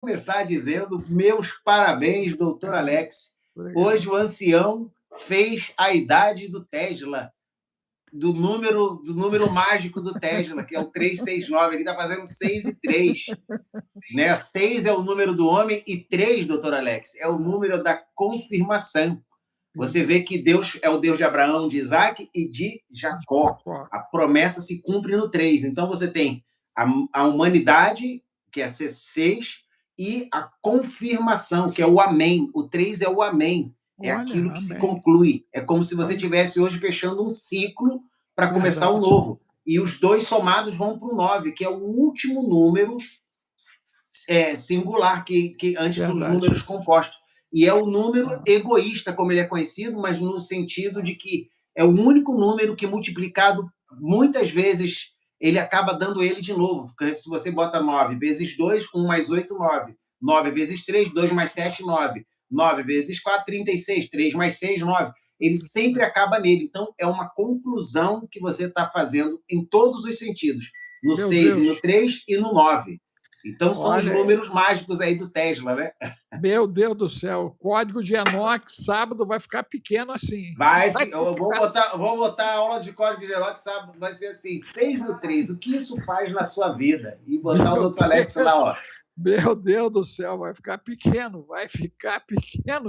começar dizendo meus parabéns, doutor Alex. Obrigado. Hoje o ancião fez a idade do Tesla, do número mágico do Tesla, que é o 369. Ele está fazendo 6 e 3. Né? 6 é o número do homem e 3, doutor Alex, é o número da confirmação. Você vê que Deus é o Deus de Abraão, de Isaac e de Jacó. A promessa se cumpre no 3. Então você tem a humanidade, que é ser 6, e a confirmação, que é o amém. O 3 é o amém. É aquilo que se conclui. É como se você estivesse hoje fechando um ciclo para começar um novo. E os dois somados vão para o 9, que é o último número singular, que antes dos números compostos. E é o número egoísta, como ele é conhecido, mas no sentido de que é o único número que, multiplicado muitas vezes, ele acaba dando ele de novo. Porque se você bota 9 vezes 2, 1 mais 8, 9. 9 vezes 3, 2 mais 7, 9. 9 vezes 4, 36. 3 mais 6, 9. Ele sempre acaba nele. Então, é uma conclusão que você está fazendo em todos os sentidos. No 6 e no 3 e no 9. Então, são os números mágicos aí do Tesla, né? Meu Deus do céu, o código de Enoch sábado vai ficar pequeno assim. Eu vou botar a aula de código de Enoch sábado, vai ser assim, 6 no 3, o que isso faz na sua vida? E botar o doutor Alex lá, ó. Meu Deus do céu, vai ficar pequeno,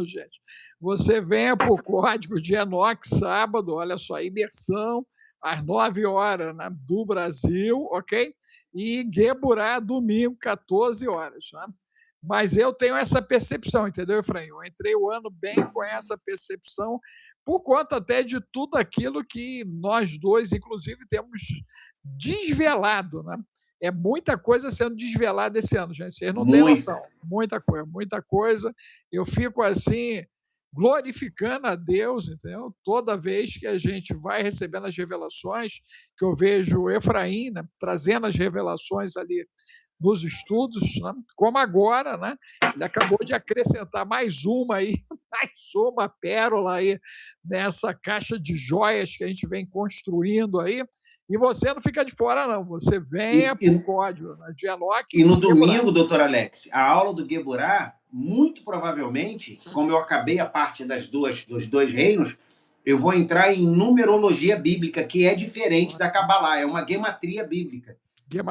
gente. Você venha para o código de Enoch sábado, olha só, imersão, às 9 horas, né, do Brasil, ok? E Gueburá, domingo, 14 horas. Né? Mas eu tenho essa percepção, entendeu, Efraim? Eu entrei o ano bem com essa percepção, por conta até de tudo aquilo que nós dois, inclusive, temos desvelado, né? É muita coisa sendo desvelada esse ano, gente. Vocês não têm noção. Muita coisa, muita coisa. Eu fico assim, glorificando a Deus, entendeu? Toda vez que a gente vai recebendo as revelações, que eu vejo o Efraim, né, trazendo as revelações ali nos estudos, né? Como agora, né? Ele acabou de acrescentar mais uma aí, mais uma pérola aí nessa caixa de joias que a gente vem construindo aí. E você não fica de fora, não. Você venha para o código, né, de Enoch. E no domingo, doutor Alex, a aula do Gueburá, muito provavelmente, como eu acabei a parte dos dois reinos, eu vou entrar em numerologia bíblica, que é diferente da Cabalá, é uma gematria bíblica.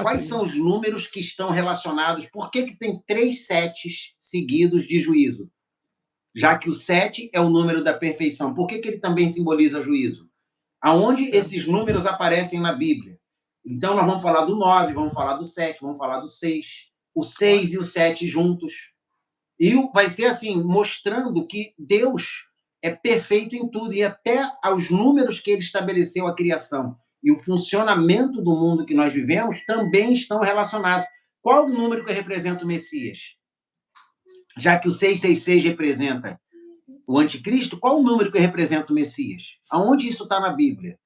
Quais são os números que estão relacionados? Por que tem 3 setes seguidos de juízo? Já que o 7 é o número da perfeição, por que ele também simboliza juízo? Aonde esses números aparecem na Bíblia? Então, nós vamos falar do 9, vamos falar do 7, vamos falar do 6. O 6 e o 7 juntos. E vai ser assim, mostrando que Deus é perfeito em tudo, e até aos números que ele estabeleceu a criação e o funcionamento do mundo que nós vivemos também estão relacionados. Qual o número que representa o Messias? Já que o 666 representa o anticristo, qual o número que representa o Messias? Aonde isso está na Bíblia?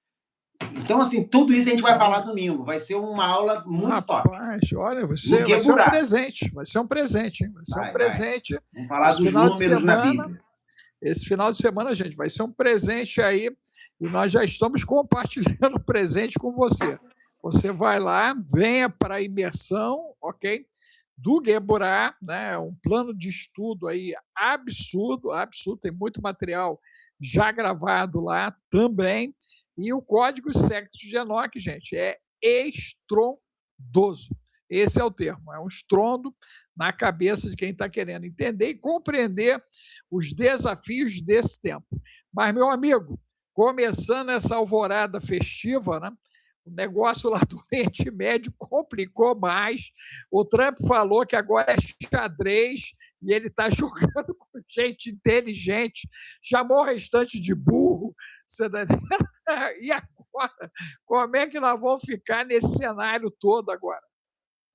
Então, assim, tudo isso a gente vai falar domingo. Vai ser uma aula muito top. Olha, vai ser um presente. Vai ser um presente, hein? Vai ser um presente. Vamos falar dos números na Bíblia. Esse final de semana, gente, vai ser um presente aí. E nós já estamos compartilhando o presente com você. Você vai lá, venha para a imersão, ok? Do Gueburá, né? Um plano de estudo aí absurdo, absurdo. Tem muito material já gravado lá também. E o código secreto de Enoch, gente, é estrondoso. Esse é o termo, é um estrondo na cabeça de quem está querendo entender e compreender os desafios desse tempo. Mas, meu amigo, começando essa alvorada festiva, né? O negócio lá do Oriente Médio complicou mais. O Trump falou que agora é xadrez e ele está jogando com gente inteligente, chamou o restante de burro. E agora? Como é que nós vamos ficar nesse cenário todo agora?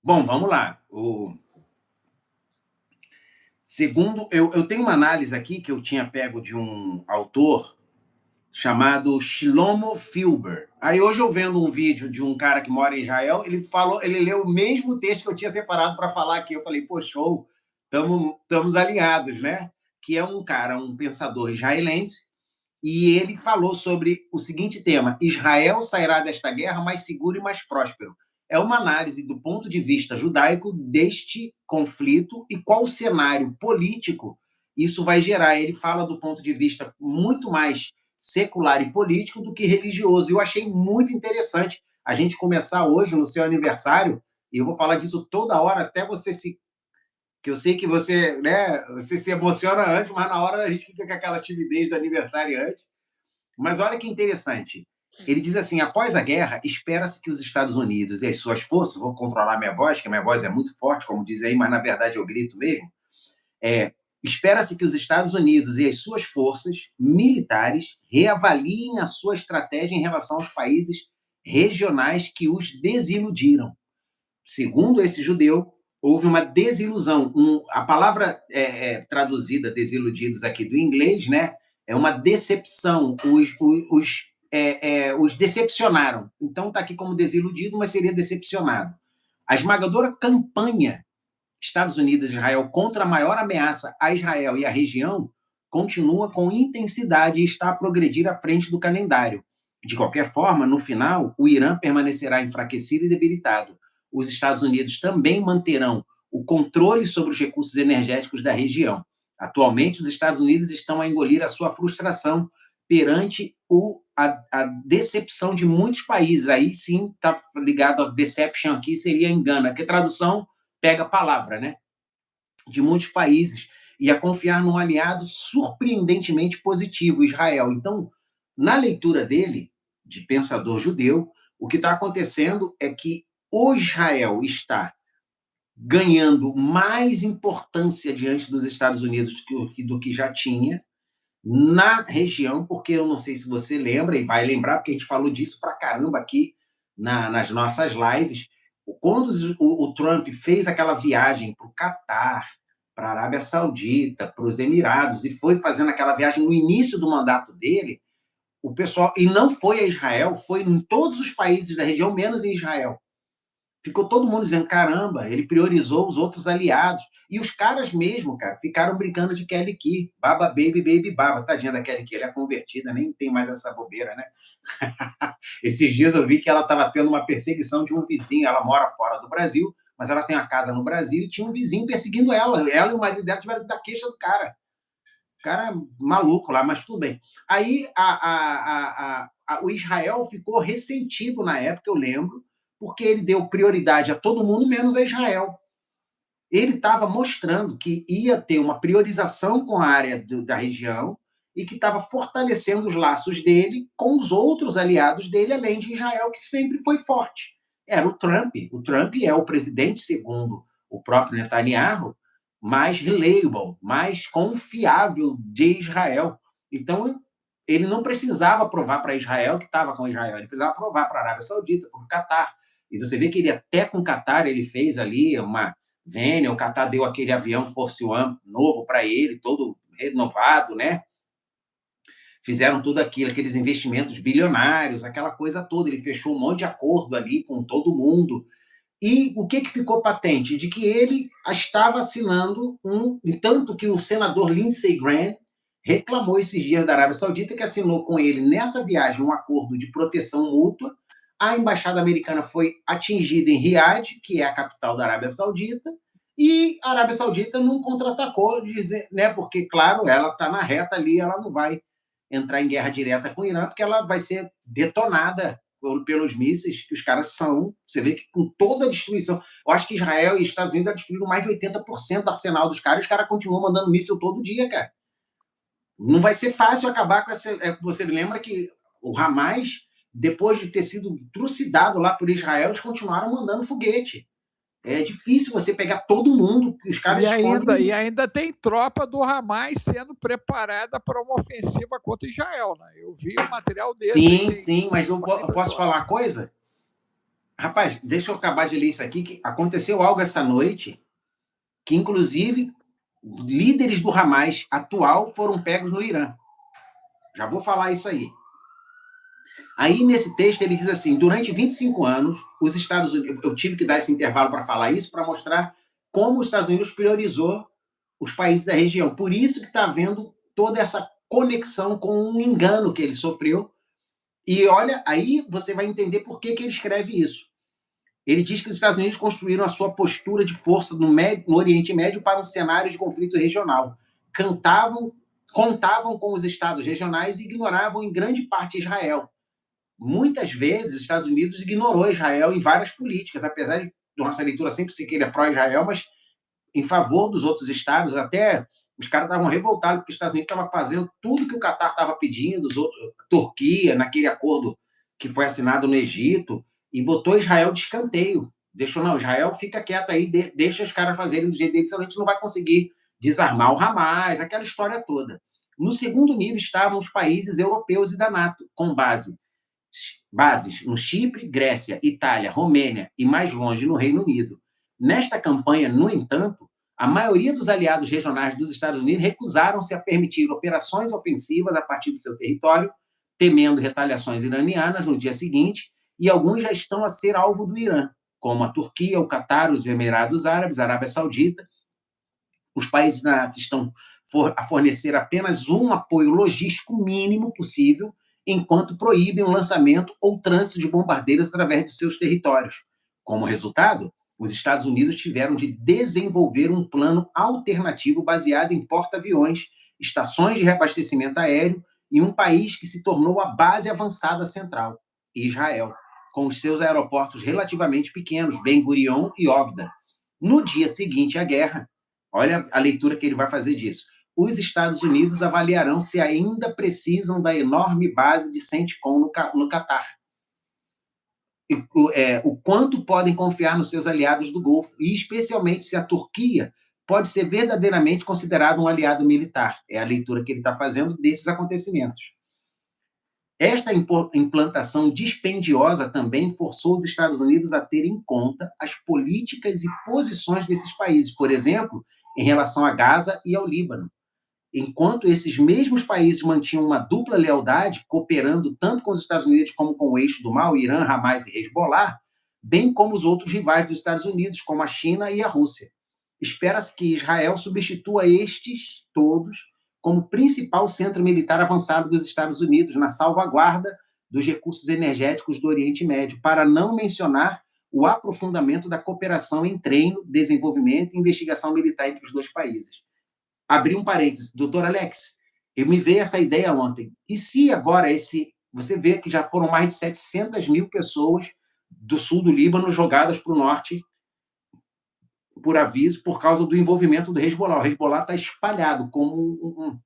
Bom, vamos lá. Segundo, eu tenho uma análise aqui que eu tinha pego de um autor chamado Shlomo Filber. Aí hoje eu vendo um vídeo de um cara que mora em Israel, ele leu o mesmo texto que eu tinha separado para falar aqui. Eu falei, pô, show, estamos alinhados, né? Que é um cara, um pensador israelense, e ele falou sobre o seguinte tema: Israel sairá desta guerra mais seguro e mais próspero. é uma análise do ponto de vista judaico deste conflito e qual o cenário político isso vai gerar. Ele fala do ponto de vista muito mais secular e político do que religioso. Eu achei muito interessante a gente começar hoje, no seu aniversário, e eu vou falar disso toda hora, até você se... que eu sei que você, né, você se emociona antes, mas na hora a gente fica com aquela timidez do aniversário antes. Mas olha que interessante. Ele diz assim: após a guerra, espera-se que os Estados Unidos e as suas forças, vou controlar minha voz, que a minha voz é muito forte, como diz aí, mas na verdade eu grito mesmo. Espera-se que os Estados Unidos e as suas forças militares reavaliem a sua estratégia em relação aos países regionais que os desiludiram. Segundo esse judeu, houve uma desilusão. A palavra traduzida desiludidos aqui do inglês, né, é uma decepção. Os decepcionaram. Então está aqui como desiludido, mas seria decepcionado. A esmagadora campanha Estados Unidos e Israel contra a maior ameaça a Israel e a região continua com intensidade e está a progredir à frente do calendário. De qualquer forma, no final, o Irã permanecerá enfraquecido e debilitado. Os Estados Unidos também manterão o controle sobre os recursos energéticos da região. Atualmente, os Estados Unidos estão a engolir a sua frustração perante a decepção de muitos países. Aí sim está ligado a deception aqui, seria engano, que tradução pega a palavra, né? De muitos países, e a confiar num aliado surpreendentemente positivo, Israel. Então, na leitura dele, de pensador judeu, o que está acontecendo é que o Israel está ganhando mais importância diante dos Estados Unidos do que já tinha na região, porque eu não sei se você lembra, e vai lembrar, porque a gente falou disso pra caramba aqui nas nossas lives. Quando o Trump fez aquela viagem para o Catar, para a Arábia Saudita, para os Emirados, e foi fazendo aquela viagem no início do mandato dele, o pessoal, e não foi a Israel, foi em todos os países da região, menos em Israel. Ficou todo mundo dizendo, caramba, ele priorizou os outros aliados. E os caras mesmo, cara, ficaram brincando de Kelly Key. Baba, baby, baby, baba. Tadinha da Kelly Key, ela é convertida, nem tem mais essa bobeira, né? Esses dias eu vi que ela estava tendo uma perseguição de um vizinho. Ela mora fora do Brasil, mas ela tem uma casa no Brasil e tinha um vizinho perseguindo ela. Ela e o marido dela tiveram que dar queixa do cara. O cara maluco lá, mas tudo bem. Aí o Israel ficou ressentido na época, eu lembro, porque ele deu prioridade a todo mundo, menos a Israel. Ele estava mostrando que ia ter uma priorização com a área da região e que estava fortalecendo os laços dele com os outros aliados dele, além de Israel, que sempre foi forte. Era o Trump. O Trump é o presidente, segundo o próprio Netanyahu, mais reliable, mais confiável de Israel. Então, ele não precisava provar para Israel que estava com Israel, ele precisava provar para a Arábia Saudita, para o Catar. E você vê que ele até com o Catar, ele fez ali uma vênia, o Catar deu aquele avião Force One novo para ele, todo renovado, né? Fizeram tudo aquilo, aqueles investimentos bilionários, aquela coisa toda. Ele fechou um monte de acordo ali com todo mundo. E o que ficou patente? De que ele estava assinando tanto que o senador Lindsey Graham reclamou esses dias da Arábia Saudita, que assinou com ele nessa viagem um acordo de proteção mútua. A embaixada americana foi atingida em Riad, que é a capital da Arábia Saudita, e a Arábia Saudita não contra-atacou, né, porque, claro, ela está na reta ali, ela não vai entrar em guerra direta com o Irã, porque ela vai ser detonada pelos mísseis, que os caras são, você vê que com toda a destruição, eu acho que Israel e Estados Unidos destruíram mais de 80% do arsenal dos caras, e os caras continuam mandando míssil todo dia, cara. Não vai ser fácil acabar com essa... Você lembra que o Hamas, depois de ter sido trucidado lá por Israel, eles continuaram mandando foguete. É difícil você pegar todo mundo, os caras e ainda tem tropa do Hamas sendo preparada para uma ofensiva contra Israel, né? Eu vi um material desse. Sim, mas eu posso falar uma coisa? Rapaz, deixa eu acabar de ler isso aqui, que aconteceu algo essa noite, que inclusive líderes do Hamas atual foram pegos no Irã. Já vou falar isso aí. Aí, nesse texto, ele diz assim, durante 25 anos, os Estados Unidos... Eu tive que dar esse intervalo para falar isso, para mostrar como os Estados Unidos priorizou os países da região. Por isso que está havendo toda essa conexão com um engano que ele sofreu. E olha, aí você vai entender por que ele escreve isso. Ele diz que os Estados Unidos construíram a sua postura de força no Oriente Médio para um cenário de conflito regional. Contavam com os estados regionais e ignoravam em grande parte Israel. Muitas vezes, os Estados Unidos ignorou Israel em várias políticas, apesar de nossa leitura sempre ser que ele é pró-Israel, mas em favor dos outros estados. Até os caras estavam revoltados porque os Estados Unidos estavam fazendo tudo que o Catar estava pedindo, a Turquia, naquele acordo que foi assinado no Egito, e botou Israel de escanteio. Deixou, não, Israel fica quieto aí, deixa os caras fazerem do jeito deles, senão a gente não vai conseguir desarmar o Hamas, aquela história toda. No segundo nível estavam os países europeus e da NATO, com bases no Chipre, Grécia, Itália, Romênia e, mais longe, no Reino Unido. Nesta campanha, no entanto, a maioria dos aliados regionais dos Estados Unidos recusaram-se a permitir operações ofensivas a partir do seu território, temendo retaliações iranianas no dia seguinte, e alguns já estão a ser alvo do Irã, como a Turquia, o Catar, os Emirados Árabes, a Arábia Saudita. Os países da NATO estão a fornecer apenas um apoio logístico mínimo possível, enquanto proíbem o lançamento ou trânsito de bombardeiros através de seus territórios. Como resultado, os Estados Unidos tiveram de desenvolver um plano alternativo baseado em porta-aviões, estações de reabastecimento aéreo e um país que se tornou a base avançada central, Israel, com os seus aeroportos relativamente pequenos, Ben Gurion e Ovda. No dia seguinte à guerra, olha a leitura que ele vai fazer disso, os Estados Unidos avaliarão se ainda precisam da enorme base de CENTCOM no Catar. O quanto podem confiar nos seus aliados do Golfo, e especialmente se a Turquia pode ser verdadeiramente considerada um aliado militar. É a leitura que ele está fazendo desses acontecimentos. Esta implantação dispendiosa também forçou os Estados Unidos a ter em conta as políticas e posições desses países, por exemplo, em relação a Gaza e ao Líbano. Enquanto esses mesmos países mantinham uma dupla lealdade, cooperando tanto com os Estados Unidos como com o eixo do mal, Irã, Hamas e Hezbollah, bem como os outros rivais dos Estados Unidos, como a China e a Rússia. Espera-se que Israel substitua estes todos como principal centro militar avançado dos Estados Unidos na salvaguarda dos recursos energéticos do Oriente Médio, para não mencionar o aprofundamento da cooperação em treino, desenvolvimento e investigação militar entre os dois países. Abri um parênteses, doutor Alex, eu me veio essa ideia ontem. E se agora você vê que já foram mais de 700 mil pessoas do sul do Líbano jogadas para o norte, por aviso, por causa do envolvimento do Hezbollah. O Hezbollah está espalhado como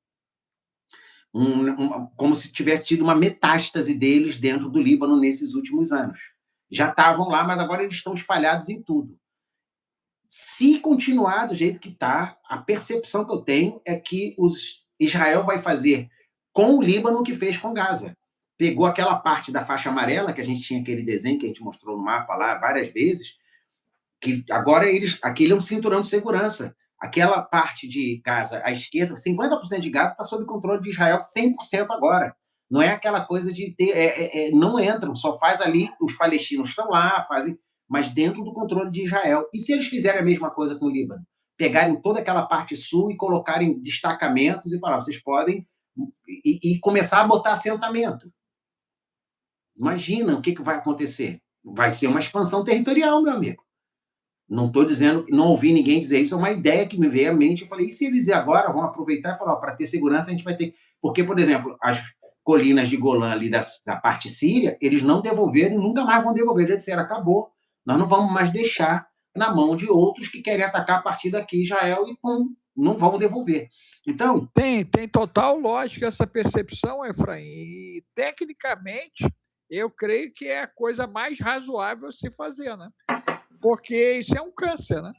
como se tivesse tido uma metástase deles dentro do Líbano nesses últimos anos. Já estavam lá, mas agora eles estão espalhados em tudo. Se continuar do jeito que está, a percepção que eu tenho é que Israel vai fazer com o Líbano o que fez com Gaza. Pegou aquela parte da faixa amarela, que a gente tinha aquele desenho que a gente mostrou no mapa lá várias vezes, que agora aquele é um cinturão de segurança. Aquela parte de Gaza à esquerda, 50% de Gaza está sob controle de Israel 100% agora. Não é aquela coisa de ter... não entram, só faz ali, os palestinos estão lá, fazem... mas dentro do controle de Israel. E se eles fizerem a mesma coisa com o Líbano? Pegarem toda aquela parte sul e colocarem destacamentos e falar, vocês podem... E começar a botar assentamento. Imagina o que vai acontecer. Vai ser uma expansão territorial, meu amigo. Não estou dizendo, não ouvi ninguém dizer isso, é uma ideia que me veio à mente. Eu falei, e se eles agora vão aproveitar e falar, para ter segurança a gente vai ter... Porque, por exemplo, as colinas de Golã ali da parte síria, eles não devolveram e nunca mais vão devolver. Eles disseram, acabou. Nós não vamos mais deixar na mão de outros que querem atacar a partir daqui Israel e pum, não vão devolver. Então... Tem total lógica essa percepção, Efraim. E, tecnicamente, eu creio que é a coisa mais razoável se fazer, né? Porque isso é um câncer, né?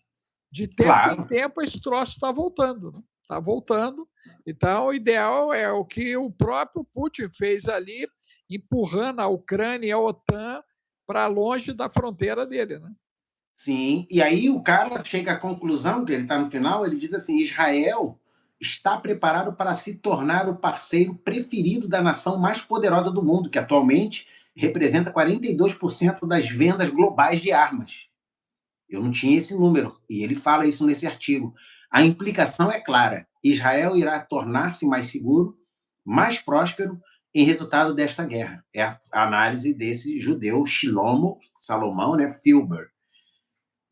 De tempo em tempo esse troço está voltando, né? Está voltando. Então, o ideal é o que o próprio Putin fez ali, empurrando a Ucrânia e a OTAN para longe da fronteira dele, né? Sim, e aí o cara chega à conclusão, que ele está no final, ele diz assim, Israel está preparado para se tornar o parceiro preferido da nação mais poderosa do mundo, que atualmente representa 42% das vendas globais de armas. Eu não tinha esse número, e ele fala isso nesse artigo. A implicação é clara. Israel irá tornar-se mais seguro, mais próspero, em resultado desta guerra. É a análise desse judeu Salomão, né, Filber.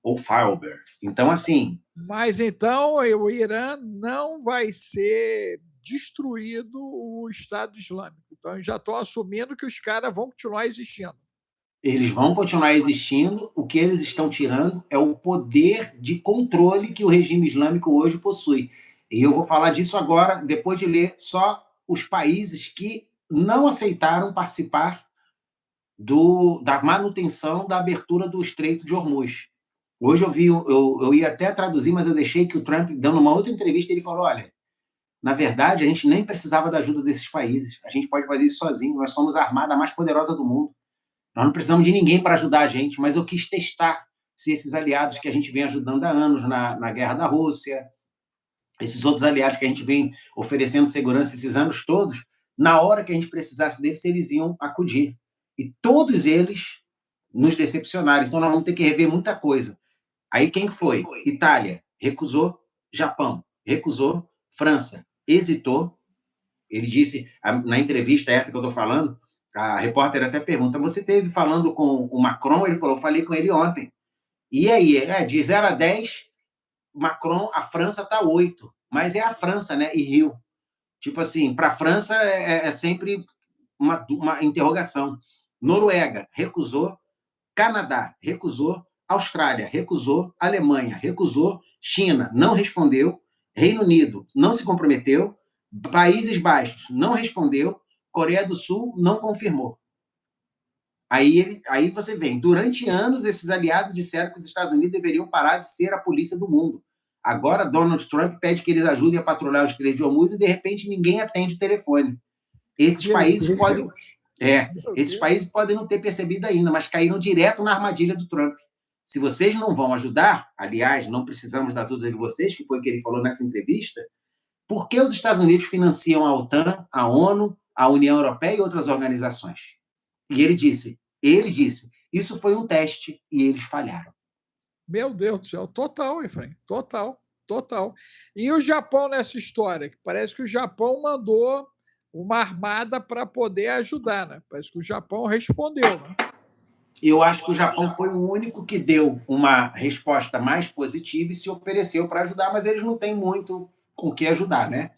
ou Fauber. Então, assim... Mas então o Irã não vai ser destruído o Estado Islâmico. Então, eu já estou assumindo que os caras vão continuar existindo. Eles vão continuar existindo. O que eles estão tirando é o poder de controle que o regime islâmico hoje possui. E eu vou falar disso agora, depois de ler só os países que não aceitaram participar da manutenção da abertura do Estreito de Hormuz. Hoje eu ia até traduzir, mas eu deixei que o Trump, dando uma outra entrevista, ele falou, olha, na verdade, a gente nem precisava da ajuda desses países. A gente pode fazer isso sozinho. Nós somos a armada mais poderosa do mundo. Nós não precisamos de ninguém para ajudar a gente, mas eu quis testar se esses aliados que a gente vem ajudando há anos na guerra da Rússia, esses outros aliados que a gente vem oferecendo segurança esses anos todos, na hora que a gente precisasse deles, se eles iam acudir. E todos eles nos decepcionaram. Então, nós vamos ter que rever muita coisa. Aí, quem foi? Itália, recusou. Japão, recusou. França, hesitou. Ele disse, na entrevista essa que eu estou falando, a repórter até pergunta, você esteve falando com o Macron? Ele falou, falei com ele ontem. E aí, de 0 a 10, Macron, a França está 8. Mas é a França, né? E Rio. Tipo assim, para a França é sempre uma interrogação. Noruega, recusou. Canadá, recusou. Austrália, recusou. Alemanha, recusou. China, não respondeu. Reino Unido, não se comprometeu. Países Baixos, não respondeu. Coreia do Sul, não confirmou. Aí você vem, durante anos, esses aliados disseram que os Estados Unidos deveriam parar de ser a polícia do mundo. Agora, Donald Trump pede que eles ajudem a patrulhar os Estreitos de Hormuz e, de repente, ninguém atende o telefone. Esses países podem não ter percebido ainda, mas caíram direto na armadilha do Trump. Se vocês não vão ajudar, aliás, não precisamos da ajuda de vocês, que foi o que ele falou nessa entrevista, por que os Estados Unidos financiam a OTAN, a ONU, a União Europeia e outras organizações? E ele disse, isso foi um teste e eles falharam. Meu Deus do céu, total, Efraim, total. E o Japão nessa história? Que parece que o Japão mandou uma armada para poder ajudar, né? Parece que o Japão respondeu, né? Eu acho que o Japão foi o único que deu uma resposta mais positiva e se ofereceu para ajudar, mas eles não têm muito com o que ajudar, né?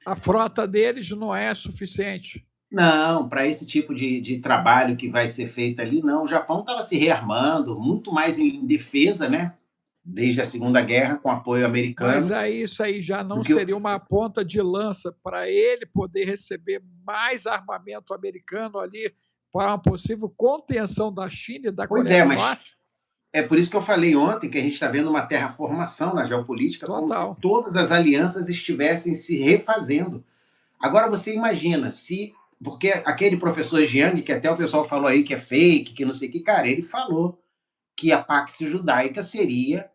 A frota deles não é suficiente. Não, para esse tipo de trabalho que vai ser feito ali, não. O Japão estava se rearmando, muito mais em defesa, né? Desde a Segunda Guerra, com apoio americano. Mas aí isso aí já não seria uma ponta de lança para ele poder receber mais armamento americano ali para uma possível contenção da China e da Coreia do Norte? É por isso que eu falei ontem que a gente está vendo uma terraformação na geopolítica, como se todas as alianças estivessem se refazendo. Agora você imagina, porque aquele professor Jiang, que até o pessoal falou aí que é fake, que não sei o que, cara, ele falou que a Pax Judaica seria,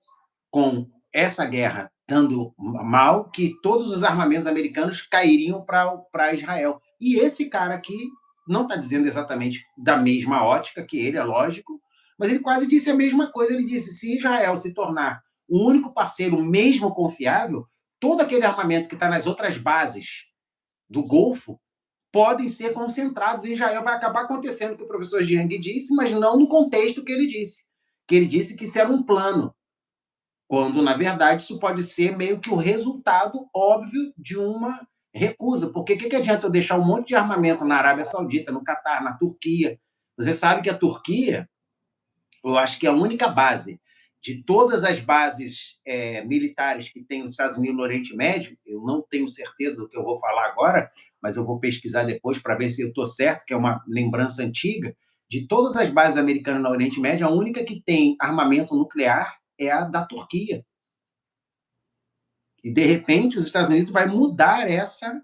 com essa guerra dando mal, que todos os armamentos americanos cairiam para Israel. E esse cara aqui não está dizendo exatamente da mesma ótica que ele, é lógico, mas ele quase disse a mesma coisa. Ele disse, se Israel se tornar o único parceiro mesmo confiável, todo aquele armamento que está nas outras bases do Golfo podem ser concentrados em Israel. Vai acabar acontecendo o que o professor Jiang disse, mas não no contexto que ele disse. Que ele disse que isso era um plano, quando, na verdade, isso pode ser meio que o resultado óbvio de uma recusa. Porque o que adianta eu deixar um monte de armamento na Arábia Saudita, no Catar, na Turquia? Você sabe que a Turquia, eu acho que é a única base de todas as bases militares que tem os Estados Unidos no Oriente Médio, eu não tenho certeza do que eu vou falar agora, mas eu vou pesquisar depois para ver se eu estou certo, que é uma lembrança antiga. De todas as bases americanas no Oriente Médio, a única que tem armamento nuclear é a da Turquia. E, de repente, os Estados Unidos vai mudar essa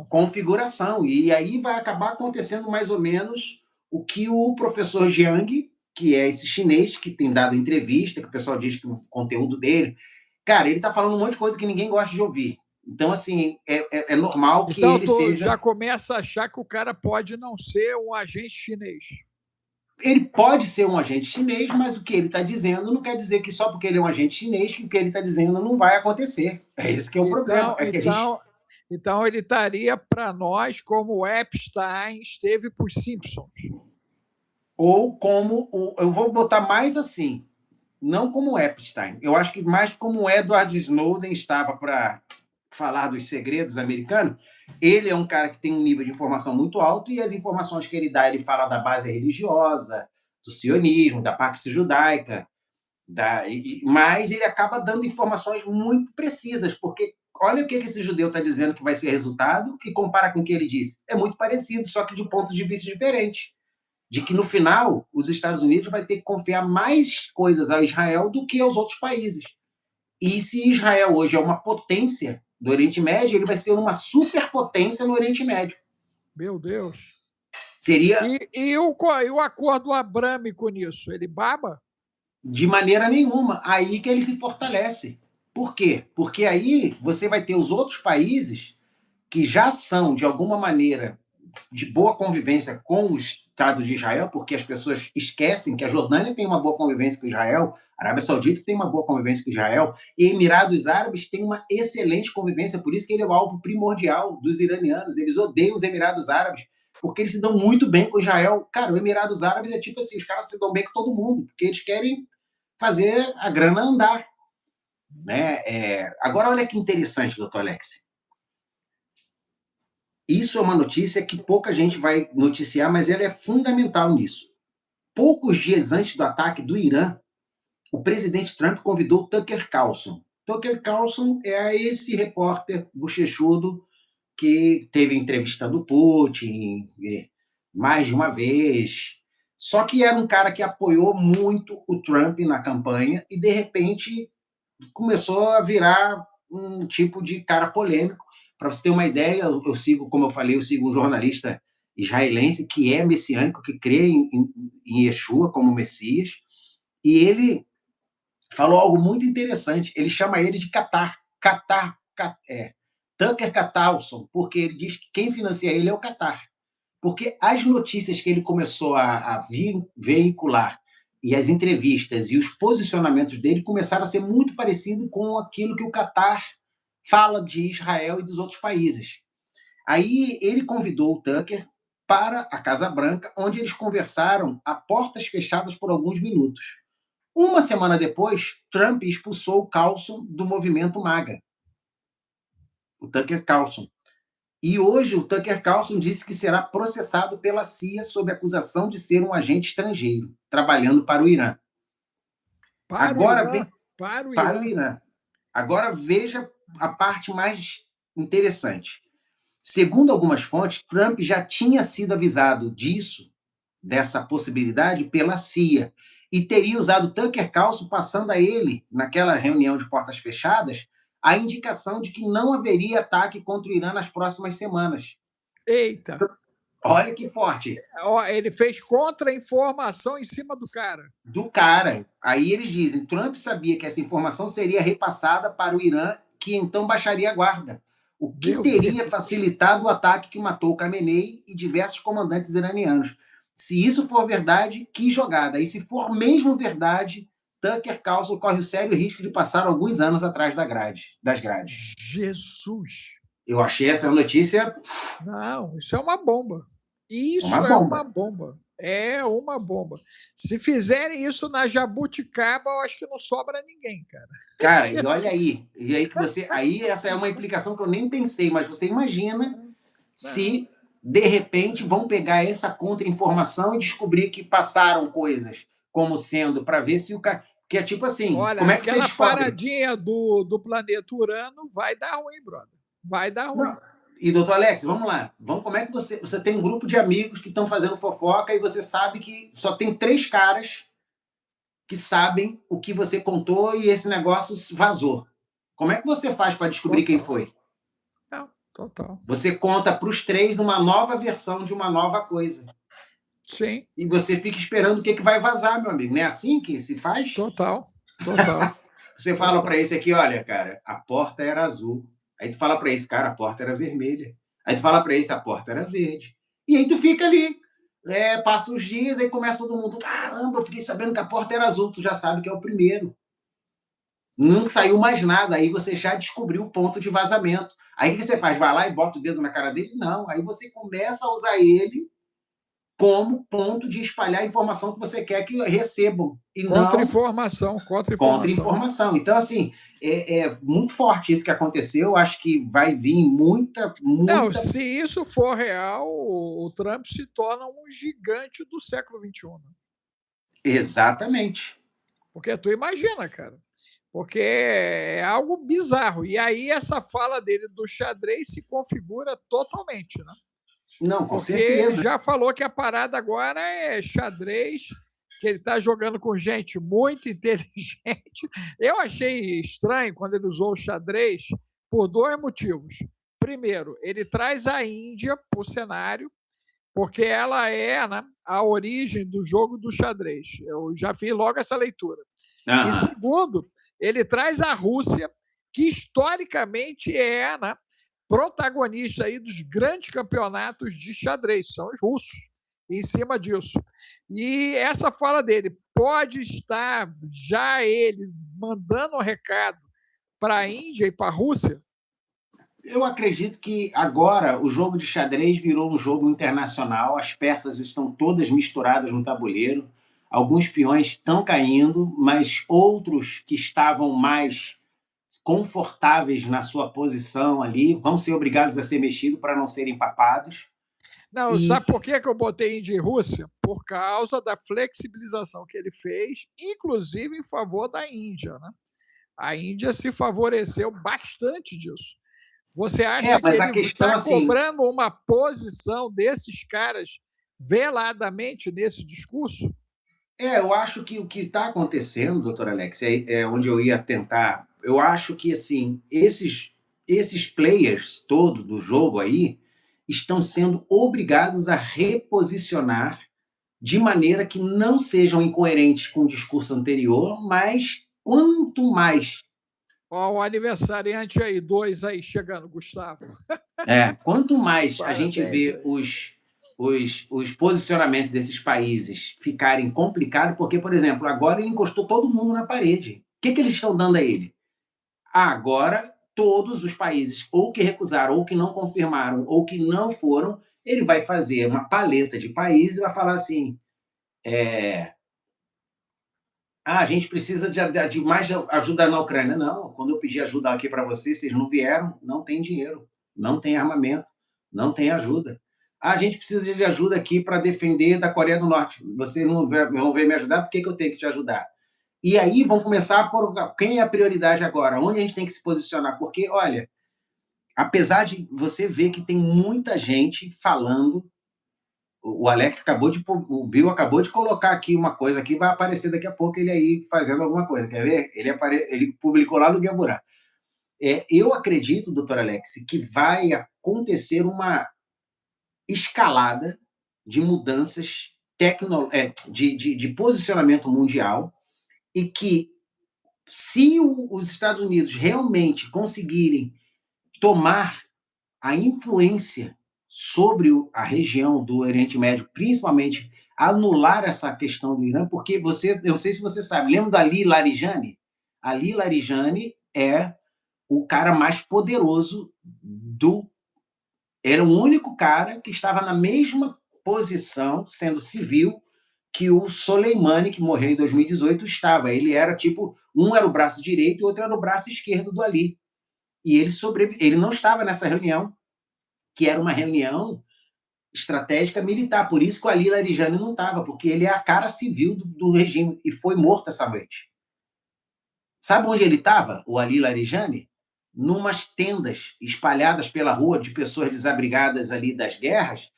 configuração. E aí vai acabar acontecendo mais ou menos o que o professor Jiang, que é esse chinês que tem dado entrevista, que o pessoal diz que o conteúdo dele... Cara, ele está falando um monte de coisa que ninguém gosta de ouvir. Então, assim, é normal que ele seja... já começa a achar que o cara pode não ser um agente chinês. Ele pode ser um agente chinês, mas o que ele está dizendo não quer dizer que só porque ele é um agente chinês que o que ele está dizendo não vai acontecer. É esse que é o problema. Então ele estaria para nós como o Epstein esteve para os Simpsons. Ou como eu vou botar mais assim, não como Epstein. Eu acho que mais como Edward Snowden estava para falar dos segredos americanos. Ele é um cara que tem um nível de informação muito alto e as informações que ele dá, ele fala da base religiosa, do sionismo, da Pax Judaica, mas ele acaba dando informações muito precisas, porque olha o que esse judeu está dizendo que vai ser resultado e compara com o que ele disse. É muito parecido, só que de pontos de vista diferentes. De que, no final, os Estados Unidos vai ter que confiar mais coisas a Israel do que aos outros países. E se Israel hoje é uma potência do Oriente Médio, ele vai ser uma superpotência no Oriente Médio. Meu Deus. Seria... E o acordo abrâmico nisso? Ele baba? De maneira nenhuma. Aí que ele se fortalece. Por quê? Porque aí você vai ter os outros países que já são, de alguma maneira, de boa convivência com o Estado de Israel, porque as pessoas esquecem que a Jordânia tem uma boa convivência com Israel, a Arábia Saudita tem uma boa convivência com Israel, e Emirados Árabes tem uma excelente convivência, por isso que ele é o alvo primordial dos iranianos. Eles odeiam os Emirados Árabes, porque eles se dão muito bem com Israel. Cara, o Emirados Árabes é tipo assim, os caras se dão bem com todo mundo, porque eles querem fazer a grana andar. Né? Agora, olha que interessante, doutor Alex. Isso é uma notícia que pouca gente vai noticiar, mas ela é fundamental nisso. Poucos dias antes do ataque do Irã, o presidente Trump convidou Tucker Carlson. Tucker Carlson é esse repórter bochechudo que teve entrevistando o Putin mais de uma vez. Só que era um cara que apoiou muito o Trump na campanha e, de repente, começou a virar um tipo de cara polêmico. Para você ter uma ideia, eu sigo, como eu falei, eu sigo um jornalista israelense que é messiânico, que crê em Yeshua como Messias, e ele falou algo muito interessante. Ele chama ele de Tucker Carlson, porque ele diz que quem financia ele é o Qatar. Porque as notícias que ele começou a veicular e as entrevistas e os posicionamentos dele começaram a ser muito parecidos com aquilo que o Qatar fala de Israel e dos outros países. Aí ele convidou o Tucker para a Casa Branca, onde eles conversaram a portas fechadas por alguns minutos. Uma semana depois, Trump expulsou o Carlson do movimento MAGA. O Tucker Carlson. E hoje o Tucker Carlson disse que será processado pela CIA sob acusação de ser um agente estrangeiro, trabalhando para o Irã. Para o Irã. Agora veja a parte mais interessante. Segundo algumas fontes, Trump já tinha sido avisado disso, dessa possibilidade, pela CIA, e teria usado Tucker Carlson, passando a ele, naquela reunião de portas fechadas, a indicação de que não haveria ataque contra o Irã nas próximas semanas. Eita! Olha que forte. Ele fez contra-informação em cima do cara. Do cara. Aí eles dizem, Trump sabia que essa informação seria repassada para o Irã, que então baixaria a guarda, o que teria facilitado o ataque que matou Khamenei e diversos comandantes iranianos. Se isso for verdade, que jogada. E se for mesmo verdade, Tucker Carlson corre o sério risco de passar alguns anos atrás das grades. Jesus! Eu achei essa notícia... Não, isso é uma bomba. Isso é uma bomba. É uma bomba. Se fizerem isso na Jabuticaba, eu acho que não sobra ninguém, cara. Cara, e olha aí. E aí que você... Aí essa é uma implicação que eu nem pensei, mas você imagina se, de repente, vão pegar essa contra-informação e descobrir que passaram coisas como sendo para ver se o cara... Que é tipo assim, olha, como é que aquela você descobre? paradinha do planeta Urano vai dar ruim, brother. Vai dar ruim. Não. E, doutor Alex, vamos lá. Como é que você tem um grupo de amigos que estão fazendo fofoca e você sabe que só tem 3 caras que sabem o que você contou e esse negócio vazou. Como é que você faz para descobrir quem foi? Não, total. Você conta para os 3 uma nova versão de uma nova coisa. Sim. E você fica esperando o que vai vazar, meu amigo. Não é assim que se faz? Total. Você fala para esse aqui, olha, cara, a porta era azul. Aí tu fala para esse cara, a porta era vermelha. Aí tu fala para esse, a porta era verde. E aí tu fica ali. Passa os dias, aí começa todo mundo, caramba, eu fiquei sabendo que a porta era azul. Tu já sabe que é o primeiro. Não saiu mais nada. Aí você já descobriu o ponto de vazamento. Aí o que você faz? Vai lá e bota o dedo na cara dele? Não. Aí você começa a usar ele como ponto de espalhar a informação que você quer que recebam, e não Contra-informação. contra-informação. Então, assim, é muito forte isso que aconteceu. Acho que vai vir muita. Não, se isso for real, o Trump se torna um gigante do século XXI. Exatamente. Porque tu imagina, cara. Porque é algo bizarro. E aí essa fala dele do xadrez se configura totalmente, né? Não, com Porque certeza. ele já falou que a parada agora é xadrez, que ele está jogando com gente muito inteligente. Eu achei estranho quando ele usou o xadrez por dois motivos. Primeiro, ele traz a Índia para o cenário, porque ela é, né, a origem do jogo do xadrez. Eu já fiz logo essa leitura. E segundo, ele traz a Rússia, que historicamente é, né, protagonista aí dos grandes campeonatos de xadrez, são os russos, em cima disso. E essa fala dele pode estar já ele mandando um recado para a Índia e para a Rússia? Eu acredito que agora o jogo de xadrez virou um jogo internacional, as peças estão todas misturadas no tabuleiro, alguns peões estão caindo, mas outros que estavam mais confortáveis na sua posição ali vão ser obrigados a ser mexidos para não serem papados. Não, sabe por que eu botei Índia e Rússia? Por causa da flexibilização que ele fez, inclusive em favor da Índia, né? A Índia se favoreceu bastante disso. Você acha que ele está cobrando uma posição desses caras veladamente nesse discurso? Eu acho que o que está acontecendo, doutor Alex, é onde eu ia tentar. Eu acho que assim, esses players todos do jogo aí estão sendo obrigados a reposicionar de maneira que não sejam incoerentes com o discurso anterior, mas quanto mais. Ó, o aniversariante aí, 2 aí, chegando, Gustavo. Quanto mais a gente vê os posicionamentos desses países ficarem complicados, porque, por exemplo, agora ele encostou todo mundo na parede. O que eles estão dando a ele? Agora, todos os países, ou que recusaram, ou que não confirmaram, ou que não foram, ele vai fazer uma paleta de países e vai falar assim: a gente precisa de mais ajuda na Ucrânia. Não, quando eu pedi ajuda aqui para vocês não vieram, não tem dinheiro, não tem armamento, não tem ajuda. A gente precisa de ajuda aqui para defender da Coreia do Norte. Você não veio me ajudar, por que eu tenho que te ajudar? E aí vão começar por quem é a prioridade agora, onde a gente tem que se posicionar. Porque, olha, apesar de você ver que tem muita gente falando, o Bill acabou de colocar aqui uma coisa que vai aparecer daqui a pouco ele aí fazendo alguma coisa, quer ver? Ele publicou lá no Guiaburá. Eu acredito, doutor Alex, que vai acontecer uma escalada de mudanças de posicionamento mundial e que, se os Estados Unidos realmente conseguirem tomar a influência sobre a região do Oriente Médio, principalmente anular essa questão do Irã, porque eu não sei se você sabe, lembra da Ali Larijani? Ali Larijani é o cara mais poderoso era o único cara que estava na mesma posição, sendo civil, que o Soleimani, que morreu em 2018, estava. Ele era tipo, um era o braço direito e o outro era o braço esquerdo do Ali. E ele não estava nessa reunião, que era uma reunião estratégica militar. Por isso que o Ali Larijani não estava, porque ele é a cara civil do regime e foi morto essa noite. Sabe onde ele estava, o Ali Larijani? Numas tendas espalhadas pela rua de pessoas desabrigadas ali das guerras.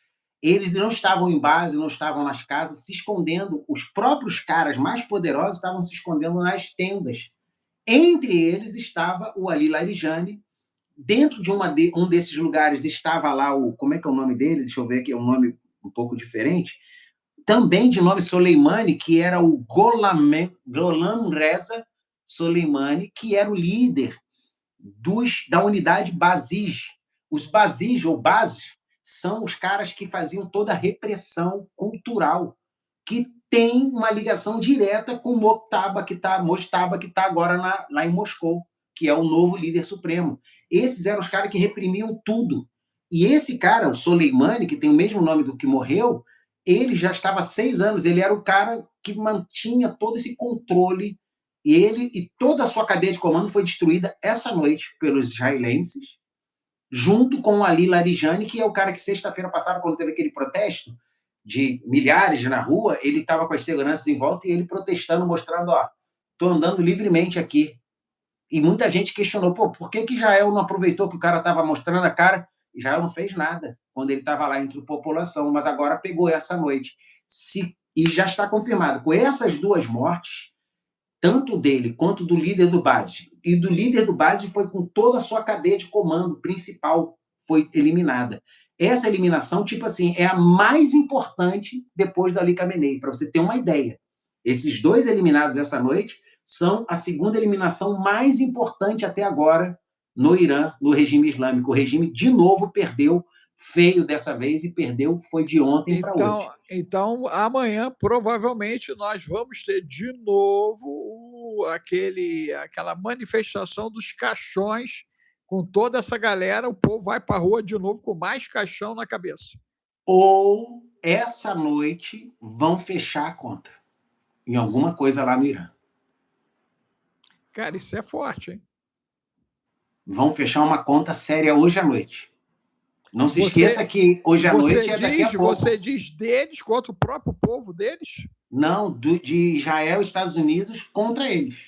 Eles não estavam em base, não estavam nas casas, se escondendo. Os próprios caras mais poderosos estavam se escondendo nas tendas. Entre eles estava o Ali Larijani. Dentro de um desses lugares estava lá como é que é o nome dele? Deixa eu ver aqui, é um nome um pouco diferente. Também de nome Soleimani, que era o Gholam Reza Soleimani, que era o líder da unidade Basij. Os Basij, ou Basij, são os caras que faziam toda a repressão cultural, que tem uma ligação direta com Mojtaba, que está agora lá em Moscou, que é o novo líder supremo. Esses eram os caras que reprimiam tudo. E esse cara, o Soleimani, que tem o mesmo nome do que morreu, ele já estava há 6 anos, ele era o cara que mantinha todo esse controle, e ele e toda a sua cadeia de comando foi destruída essa noite pelos israelenses, junto com o Ali Larijani, que é o cara que sexta-feira passada, quando teve aquele protesto de milhares na rua, ele estava com as seguranças em volta e ele protestando, mostrando, ó, tô andando livremente aqui. E muita gente questionou, pô, por que Israel não aproveitou que o cara estava mostrando a cara? Israel não fez nada quando ele estava lá entre a população, mas agora pegou essa noite. E já está confirmado, com essas duas mortes, tanto dele quanto do líder do Basij. E do líder do Basij foi com toda a sua cadeia de comando principal foi eliminada. Essa eliminação, tipo assim, é a mais importante depois do Ali Khamenei, para você ter uma ideia. Esses dois eliminados essa noite são a segunda eliminação mais importante até agora no Irã, no regime islâmico. O regime, de novo, perdeu feio dessa vez e perdeu foi de ontem para hoje. Então, amanhã, provavelmente, nós vamos ter de novo aquela manifestação dos caixões com toda essa galera. O povo vai para a rua de novo com mais caixão na cabeça. Ou essa noite vão fechar a conta em alguma coisa lá no Irã. Cara, isso é forte, hein? Vão fechar uma conta séria hoje à noite. Não se esqueça que hoje à noite é daqui a pouco. Você diz deles contra o próprio povo deles? Não, de Israel e Estados Unidos contra eles.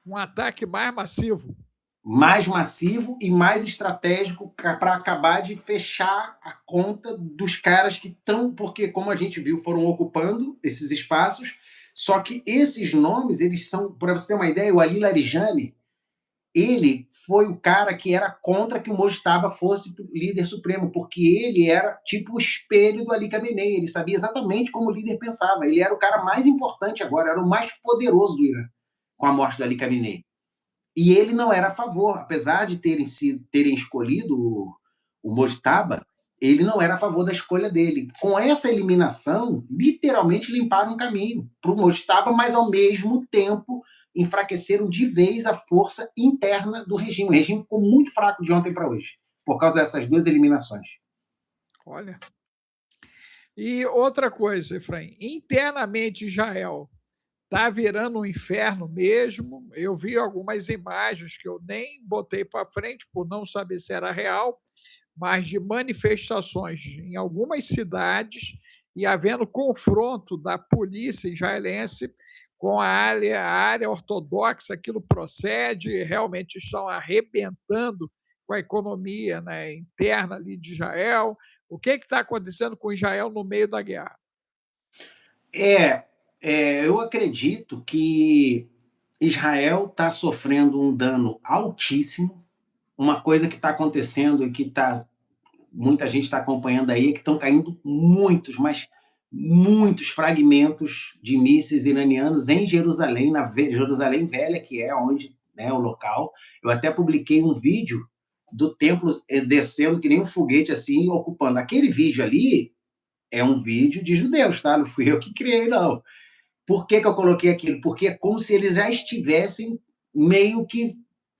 Um ataque mais massivo. Mais massivo e mais estratégico para acabar de fechar a conta dos caras que estão, porque, como a gente viu, foram ocupando esses espaços, só que esses nomes, eles são, para você ter uma ideia, o Ali Larijani, ele foi o cara que era contra que o Mojtaba fosse líder supremo, porque ele era tipo o espelho do Ali Khamenei, ele sabia exatamente como o líder pensava, ele era o cara mais importante agora, era o mais poderoso do Irã, com a morte do Ali Khamenei. E ele não era a favor, apesar de terem escolhido o Mojtaba, ele não era a favor da escolha dele. Com essa eliminação, literalmente limparam o caminho para o Mojtaba, mas ao mesmo tempo enfraqueceram de vez a força interna do regime. O regime ficou muito fraco de ontem para hoje, por causa dessas duas eliminações. Olha. E outra coisa, Efraim, internamente Israel está virando um inferno mesmo. Eu vi algumas imagens que eu nem botei para frente por não saber se era real, mas de manifestações em algumas cidades e havendo confronto da polícia israelense com a área ortodoxa, aquilo procede, realmente estão arrebentando com a economia, né, interna ali de Israel. O que está acontecendo com Israel no meio da guerra? Eu acredito que Israel está sofrendo um dano altíssimo. Uma coisa que está acontecendo e que muita gente está acompanhando aí é que estão caindo muitos, muitos fragmentos de mísseis iranianos em Jerusalém, na Jerusalém Velha, que é onde, né, o local. Eu até publiquei um vídeo do templo descendo que nem um foguete assim, ocupando. Aquele vídeo ali é um vídeo de judeus, tá? Não fui eu que criei, não. Por que eu coloquei aquilo? Porque é como se eles já estivessem meio que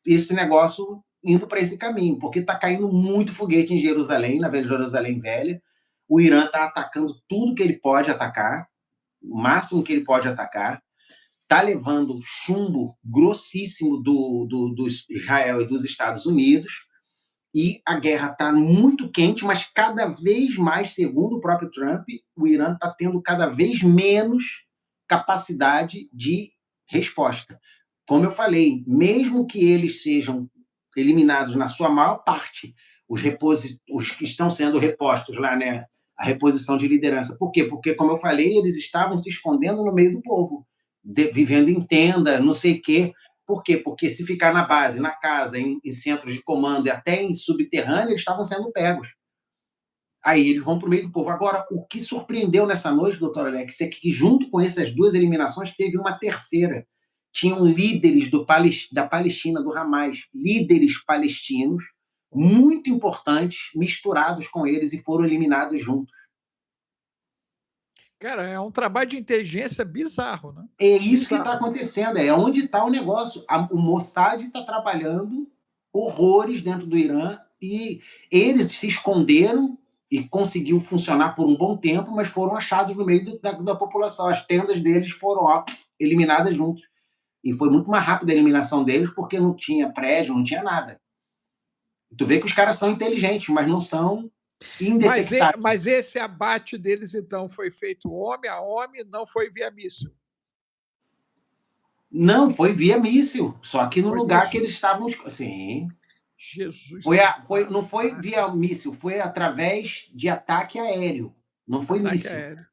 esse negócio indo para esse caminho, porque está caindo muito foguete em Jerusalém, na Jerusalém Velha. O Irã está atacando tudo que ele pode atacar, o máximo que ele pode atacar. Está levando chumbo grossíssimo do Israel e dos Estados Unidos. E a guerra está muito quente, mas cada vez mais, segundo o próprio Trump, o Irã está tendo cada vez menos capacidade de resposta. Como eu falei, mesmo que eles sejam eliminados na sua maior parte, os que estão sendo repostos lá, né, a reposição de liderança. Por quê? Porque, como eu falei, eles estavam se escondendo no meio do povo, vivendo em tenda, não sei o quê. Por quê? Porque se ficar na base, na casa, em centros de comando e até em subterrâneo, eles estavam sendo pegos. Aí eles vão para o meio do povo. Agora, o que surpreendeu nessa noite, doutor Alex, é que junto com essas duas eliminações teve uma terceira. Tinham líderes da Palestina, do Hamas, líderes palestinos, muito importantes, misturados com eles e foram eliminados juntos. Cara, é um trabalho de inteligência bizarro, né? É isso que está acontecendo, é onde está o negócio. O Mossad está trabalhando horrores dentro do Irã e eles se esconderam e conseguiu funcionar por um bom tempo, mas foram achados no meio da população. As tendas deles foram eliminadas juntos. E foi muito mais rápida a eliminação deles, porque não tinha prédio, não tinha nada. Tu vê que os caras são inteligentes, mas não são indetectáveis. Mas esse abate deles, então, foi feito homem a homem, não foi via míssil? Não, foi via míssil. Só que no Foi lugar míssil? que eles estavam. Sim. Jesus. Não foi via míssil, foi através de ataque aéreo. Não foi Ataque míssil. aéreo.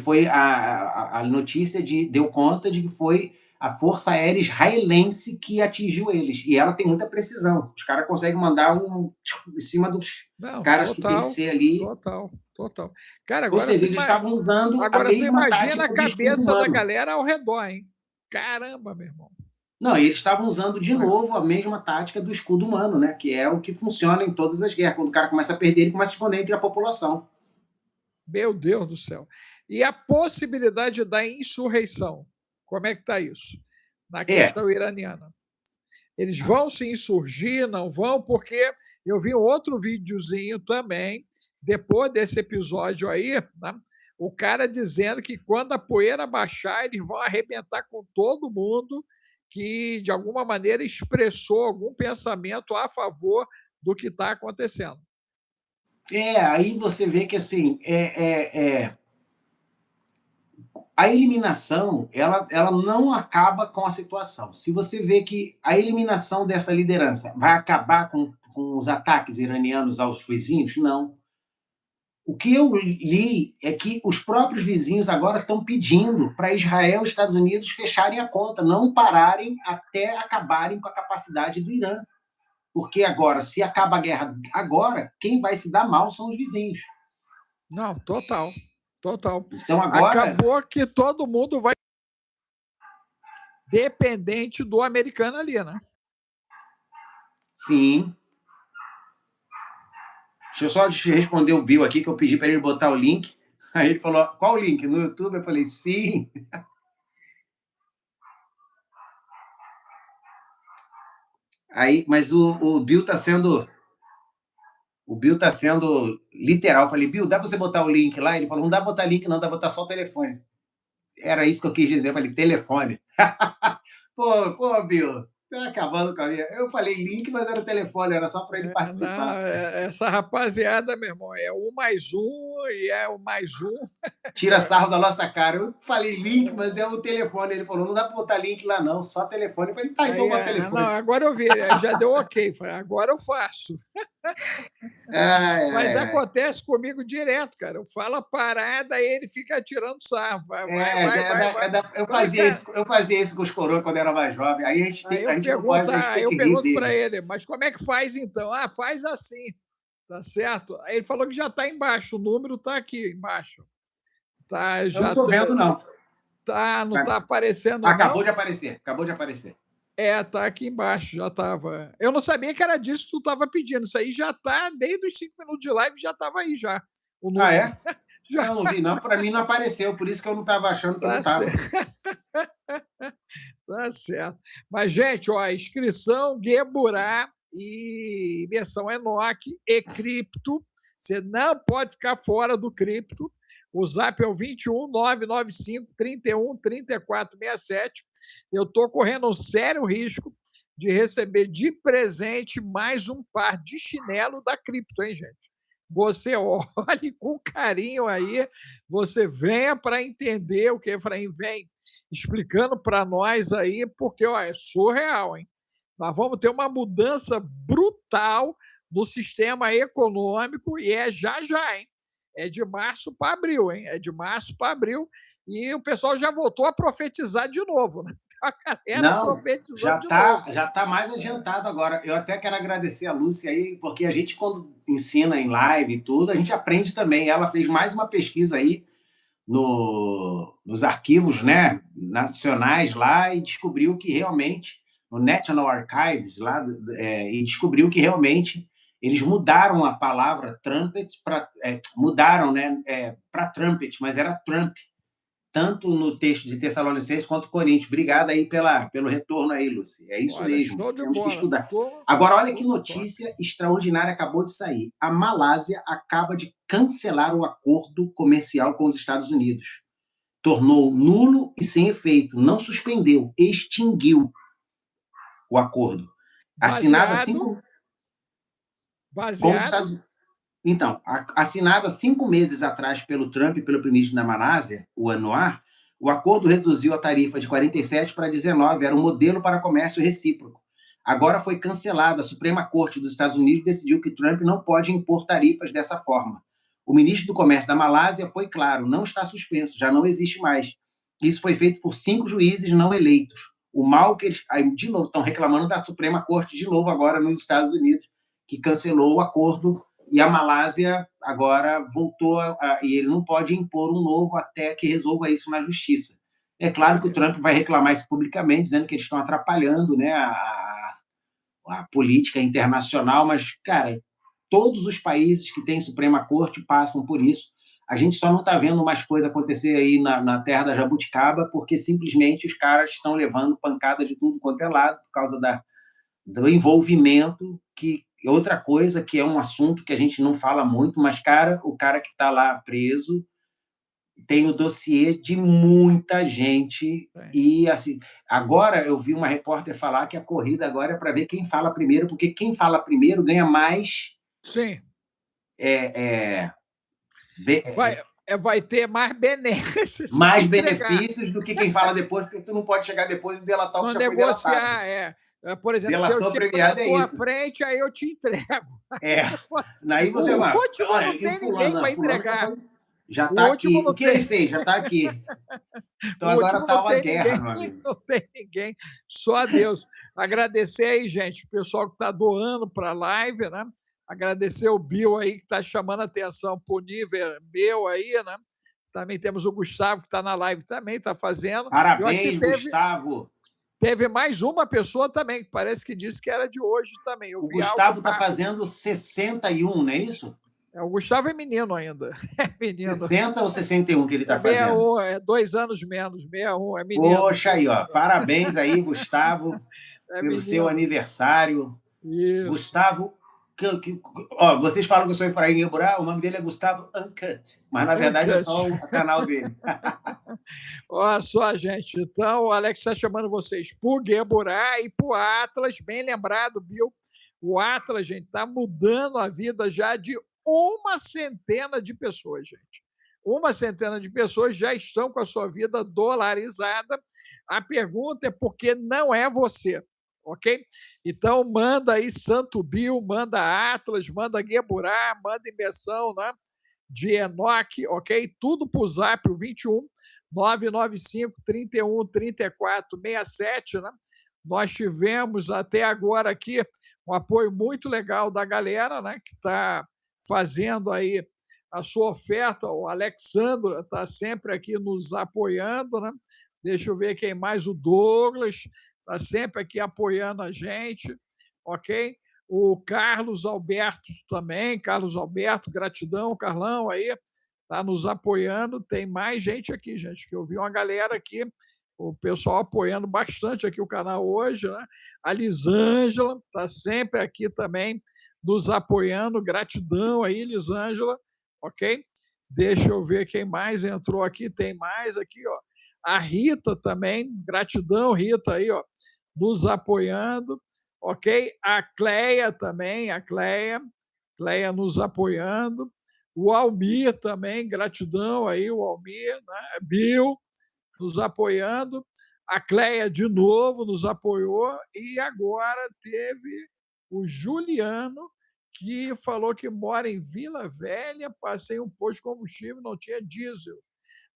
Foi a notícia deu conta de que foi a Força Aérea Israelense que atingiu eles. E ela tem muita precisão. Os caras conseguem mandar em cima dos caras que tem que ser ali. Total. Cara, Ou seja, eles estavam usando a mesma tática a cabeça da galera ao redor, hein? Caramba, meu irmão. Não, eles estavam usando de novo a mesma tática do escudo humano, né? Que é o que funciona em todas as guerras. Quando o cara começa a perder, ele começa a esconder entre a população. Meu Deus do céu. E a possibilidade da insurreição? Como é que está isso? Na questão iraniana. Eles vão se insurgir, não vão? Porque eu vi outro videozinho também, depois desse episódio aí, né? O cara dizendo que quando a poeira baixar, eles vão arrebentar com todo mundo que, de alguma maneira, expressou algum pensamento a favor do que está acontecendo. Aí você vê que, assim, a eliminação, ela não acaba com a situação. Se você vê que a eliminação dessa liderança vai acabar com os ataques iranianos aos vizinhos, não. O que eu li é que os próprios vizinhos agora estão pedindo para Israel e Estados Unidos fecharem a conta, não pararem até acabarem com a capacidade do Irã. Porque agora, se acaba a guerra agora, quem vai se dar mal são os vizinhos. Não, total. Então agora... Acabou que todo mundo vai dependente do americano ali, né? Sim. Deixa eu só responder o Bill aqui, que eu pedi para ele botar o link. Aí ele falou, qual o link? No YouTube? Eu falei, sim. Aí, mas o Bill está sendo... O Bill está sendo literal. Eu falei, Bill, dá para você botar o link lá? Ele falou, não dá para botar link, não, dá para botar só o telefone. Era isso que eu quis dizer. Eu falei, telefone. Pô, Bill, tá acabando com a minha. Eu falei link, mas era telefone, era só para ele participar. Não, essa rapaziada, meu irmão, é 1 mais 1 e é o mais 1. Tira sarro da nossa cara. Eu falei link, mas é o telefone. Ele falou, não dá para botar link lá, não, só telefone. Eu falei, tá, então bota telefone. Não, agora eu vi, já deu ok. Falei, agora eu faço. Mas acontece comigo direto, cara. Eu falo a parada e ele fica tirando sarro. Vai. Eu fazia isso com os coroas quando era mais jovem. Aí eu pergunto para ele, mas como é que faz então? Ah, faz assim, tá certo? Aí ele falou que já está embaixo, o número está aqui embaixo. Tá, já eu não estou vendo, não. Não está aparecendo, acabou não? de aparecer. Tá aqui embaixo, já estava. Eu não sabia que era disso que tu estava pedindo. Isso aí já está, desde os 5 minutos de live, já estava aí já. O número. É? Já. Eu não vi, não. Para mim não apareceu, por isso que eu não estava achando que não estava. Tá certo. Mas, gente, ó, inscrição, Geburá e imersão Enoch e cripto. Você não pode ficar fora do cripto. O zap é o 21 995 31 34 67. Eu estou correndo um sério risco de receber de presente mais um par de chinelo da cripto, hein, gente? Você olhe com carinho aí, você venha para entender o que Efraim vem explicando para nós aí, porque ó, é surreal, hein? Nós vamos ter uma mudança brutal no sistema econômico e é já, hein? É de março para abril, hein? É de março para abril e o pessoal já voltou a profetizar de novo, né? A galera profetizando de novo. Já está mais adiantado agora. Eu até quero agradecer a Lúcia aí, porque a gente, quando ensina em live e tudo, a gente aprende também. Ela fez mais uma pesquisa aí nos arquivos, né, nacionais lá e descobriu que realmente, no National Archives lá, e descobriu que realmente eles mudaram a palavra trumpet para mudaram, né, para trumpet, mas era Trump. tanto no texto de Tessalonicenses quanto Coríntios. Obrigado aí pelo retorno aí, Lúcia. É isso Olha, mesmo. show de Temos que bola. estudar. Agora, olha que Tudo top. notícia extraordinária acabou de sair. A Malásia acaba de cancelar o acordo comercial com os Estados Unidos. Tornou nulo e sem efeito. Não suspendeu, extinguiu o acordo. Assinado com os Estados Unidos. Então, assinado há 5 meses atrás pelo Trump e pelo primeiro-ministro da Malásia, o Anwar, o acordo reduziu a tarifa de 47 para 19, era um modelo para comércio recíproco. Agora foi cancelado. A Suprema Corte dos Estados Unidos decidiu que Trump não pode impor tarifas dessa forma. O ministro do Comércio da Malásia foi claro, não está suspenso, já não existe mais. Isso foi feito por 5 juízes não eleitos. O mal que eles, aí, de novo, estão reclamando da Suprema Corte de novo agora nos Estados Unidos, que cancelou o acordo. E a Malásia agora voltou, e ele não pode impor um novo até que resolva isso na justiça. É claro que o Trump vai reclamar isso publicamente, dizendo que eles estão atrapalhando, né, a política internacional, mas, cara, todos os países que têm Suprema Corte passam por isso. A gente só não está vendo mais coisa acontecer aí na terra da jabuticaba, porque simplesmente os caras estão levando pancada de tudo quanto é lado, por causa do envolvimento que outra coisa que é um assunto que a gente não fala muito, mas, cara, o cara que está lá preso tem o dossiê de muita gente. E, assim, agora eu vi uma repórter falar que a corrida agora é para ver quem fala primeiro, porque quem fala primeiro ganha mais... Sim. Vai ter mais benesses. Mais benefícios do que quem fala depois, porque tu não pode chegar depois e delatar o que já foi delatado. Por exemplo, delação se eu chego na tua frente, aí eu te entrego. Daí você vai. O último não tem ninguém para entregar. Já está aqui. O que ele fez? Já está aqui. Então agora está uma guerra, meu amigo. Não tem ninguém, só Deus. Agradecer aí, gente, o pessoal que está doando para a live, né? Agradecer o Bill aí, que está chamando a atenção para o nível meu aí, né? Também temos o Gustavo, que está na live também, está fazendo. Parabéns, Gustavo. Teve mais uma pessoa também, que parece que disse que era de hoje também. O Gustavo está fazendo 61, não é isso? O Gustavo é menino ainda. É menino. 60 ou 61 que ele está fazendo? É 2 anos menos, 61, é menino. Poxa aí, ó. Parabéns aí, Gustavo, pelo seu aniversário. Isso. Gustavo, vocês falam que eu sou Efraim Geburá, o nome dele é Gustavo Uncut, mas na verdade é só o canal dele. Olha só, gente. Então, o Alex está chamando vocês para o Geburá e para o Atlas, bem lembrado, Bill. O Atlas, gente, está mudando a vida já de 100 de pessoas, gente. 100 de pessoas já estão com a sua vida dolarizada. A pergunta é por que não é você, ok? Então, manda aí Santo Bill, manda Atlas, manda Geburá, manda imersão, né? De Enoque, ok? Tudo para o Zap, o 21 995 31 34 67, né? Nós tivemos até agora aqui um apoio muito legal da galera, né? Que está fazendo aí a sua oferta. O Alexandre está sempre aqui nos apoiando, né? Deixa eu ver quem mais. O Douglas está sempre aqui apoiando a gente, ok? O Carlos Alberto também. Carlos Alberto, gratidão, Carlão aí, está nos apoiando. Tem mais gente aqui, gente, que eu vi uma galera aqui, o pessoal apoiando bastante aqui o canal hoje, né? A Lisângela está sempre aqui também nos apoiando. Gratidão aí, Lisângela, ok? Deixa eu ver quem mais entrou aqui. Tem mais aqui, ó. A Rita também, gratidão, Rita, aí, ó, nos apoiando, ok? A Cleia também, Cleia nos apoiando. O Almir também, gratidão aí, o Almir, né? Bill nos apoiando. A Cleia de novo nos apoiou. E agora teve o Juliano, que falou que mora em Vila Velha, passei um posto de combustível, não tinha diesel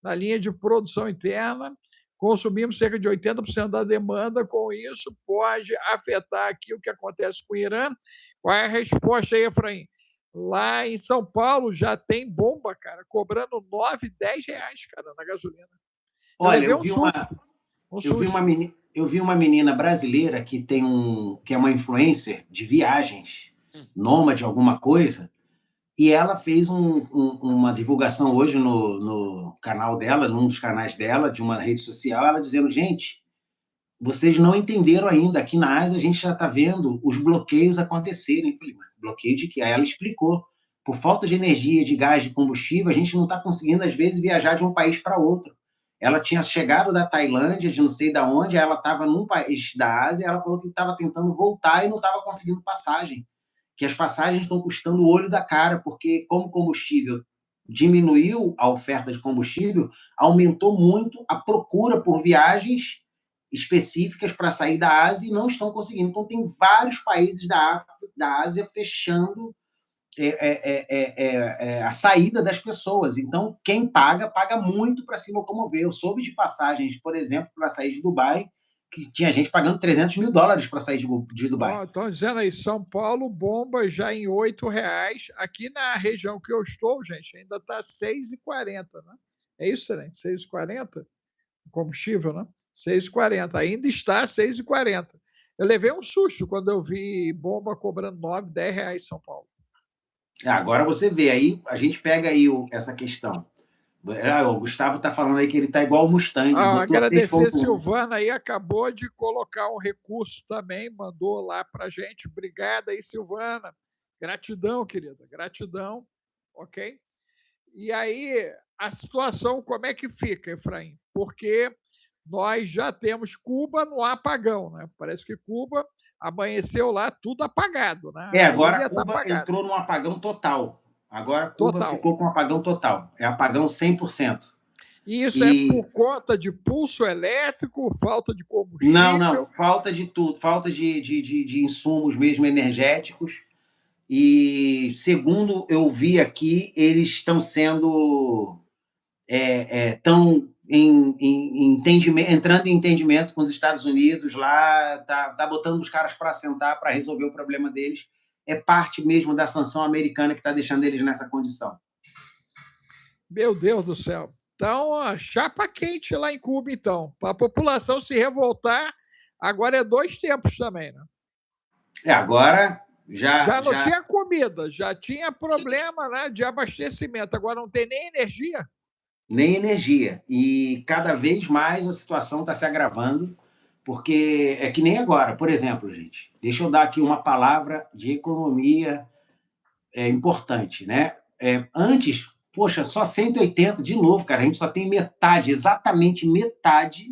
na linha de produção interna, consumimos cerca de 80% da demanda, com isso pode afetar aqui o que acontece com o Irã. Qual é a resposta aí, Efraim? Lá em São Paulo já tem bomba, cara, cobrando R$9, R$10, cara, na gasolina. Olha, eu vi uma menina brasileira que é uma influencer de viagens, nômade, alguma coisa, E ela fez uma divulgação hoje no canal dela, num dos canais dela, de uma rede social, ela dizendo, gente, vocês não entenderam ainda, aqui na Ásia a gente já está vendo os bloqueios acontecerem. Eu falei, mas bloqueio de quê? Aí ela explicou, por falta de energia, de gás, de combustível, a gente não está conseguindo, às vezes, viajar de um país para outro. Ela tinha chegado da Tailândia, de não sei de onde, ela estava num país da Ásia, ela falou que estava tentando voltar e não estava conseguindo passagem, que as passagens estão custando o olho da cara, porque como o combustível diminuiu a oferta de combustível, aumentou muito a procura por viagens específicas para sair da Ásia e não estão conseguindo. Então, tem vários países da Ásia fechando a saída das pessoas. Então, quem paga, paga muito para se locomover. Eu soube de passagens, por exemplo, para sair de Dubai, que tinha gente pagando $300.000 para sair de Dubai. Estão dizendo aí, São Paulo bomba já em R$ 8. Aqui na região que eu estou, gente, ainda está R$ 6,40, né? É isso, gente? 6,40? Combustível, né? 6,40. Ainda está 6,40. Eu levei um susto quando eu vi bomba cobrando R$ 9, R$ 10 em São Paulo. Agora você vê, aí a gente pega aí essa questão. O Gustavo está falando aí que ele está igual o Mustang. Agradecer a Silvana aí, acabou de colocar um recurso também, mandou lá para gente. Obrigado aí, Silvana. Gratidão, querida, gratidão, ok? E aí, a situação como é que fica, Efraim? Porque nós já temos Cuba no apagão, né? Parece que Cuba amanheceu lá tudo apagado, né? Agora Cuba entrou num apagão total. Agora Cuba ficou com um apagão total. É apagão 100%. E isso é por conta de pulso elétrico, falta de combustível? Não, falta de tudo. Falta de insumos mesmo energéticos. E, segundo eu vi aqui, eles estão sendo... estão entrando em entendimento com os Estados Unidos lá, tá botando os caras para sentar para resolver o problema deles. É parte mesmo da sanção americana que está deixando eles nessa condição. Meu Deus do céu. Então, chapa quente lá em Cuba, então. Para a população se revoltar, agora é 2 tempos também, né? Agora já não tinha comida, já tinha problema, né, de abastecimento, agora não tem nem energia. Nem energia. E cada vez mais a situação está se agravando, porque é que nem agora. Por exemplo, gente, deixa eu dar aqui uma palavra de economia importante, né? Antes, poxa, só 180, de novo, cara, a gente só tem metade, exatamente metade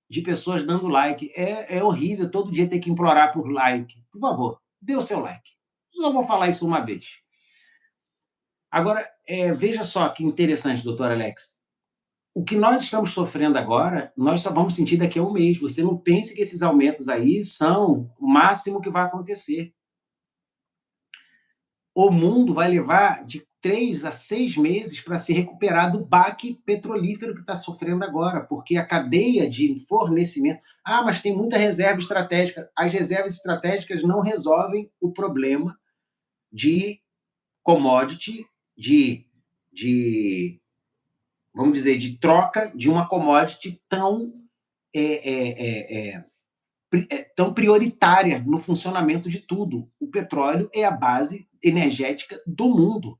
de pessoas dando like. É horrível todo dia ter que implorar por like. Por favor, dê o seu like. Só vou falar isso uma vez. Agora, veja só que interessante, doutor Alex. O que nós estamos sofrendo agora, nós só vamos sentir daqui a um mês. Você não pense que esses aumentos aí são o máximo que vai acontecer. O mundo vai levar de 3 a 6 meses para se recuperar do baque petrolífero que está sofrendo agora, porque a cadeia de fornecimento... mas tem muita reserva estratégica. As reservas estratégicas não resolvem o problema de commodity, vamos dizer, de troca de uma commodity tão prioritária no funcionamento de tudo. O petróleo é a base energética do mundo.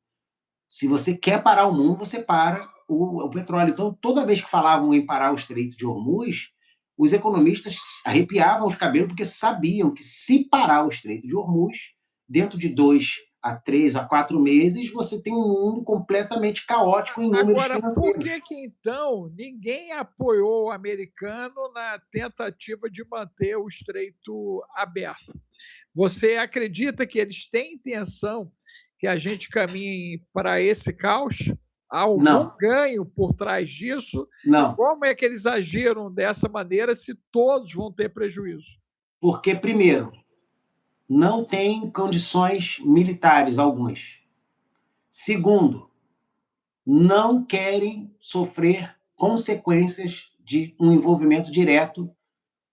Se você quer parar o mundo, você para o petróleo. Então, toda vez que falavam em parar o Estreito de Hormuz, os economistas arrepiavam os cabelos porque sabiam que se parar o Estreito de Hormuz, dentro de 2 a 3 a 4 meses, você tem um mundo completamente caótico em números financeiros. Agora, por que então ninguém apoiou o americano na tentativa de manter o Estreito aberto? Você acredita que eles têm intenção que a gente caminhe para esse caos? Há algum ganho por trás disso? Não. Como é que eles agiram dessa maneira se todos vão ter prejuízo? Porque, primeiro, não tem condições militares alguns. Segundo, não querem sofrer consequências de um envolvimento direto,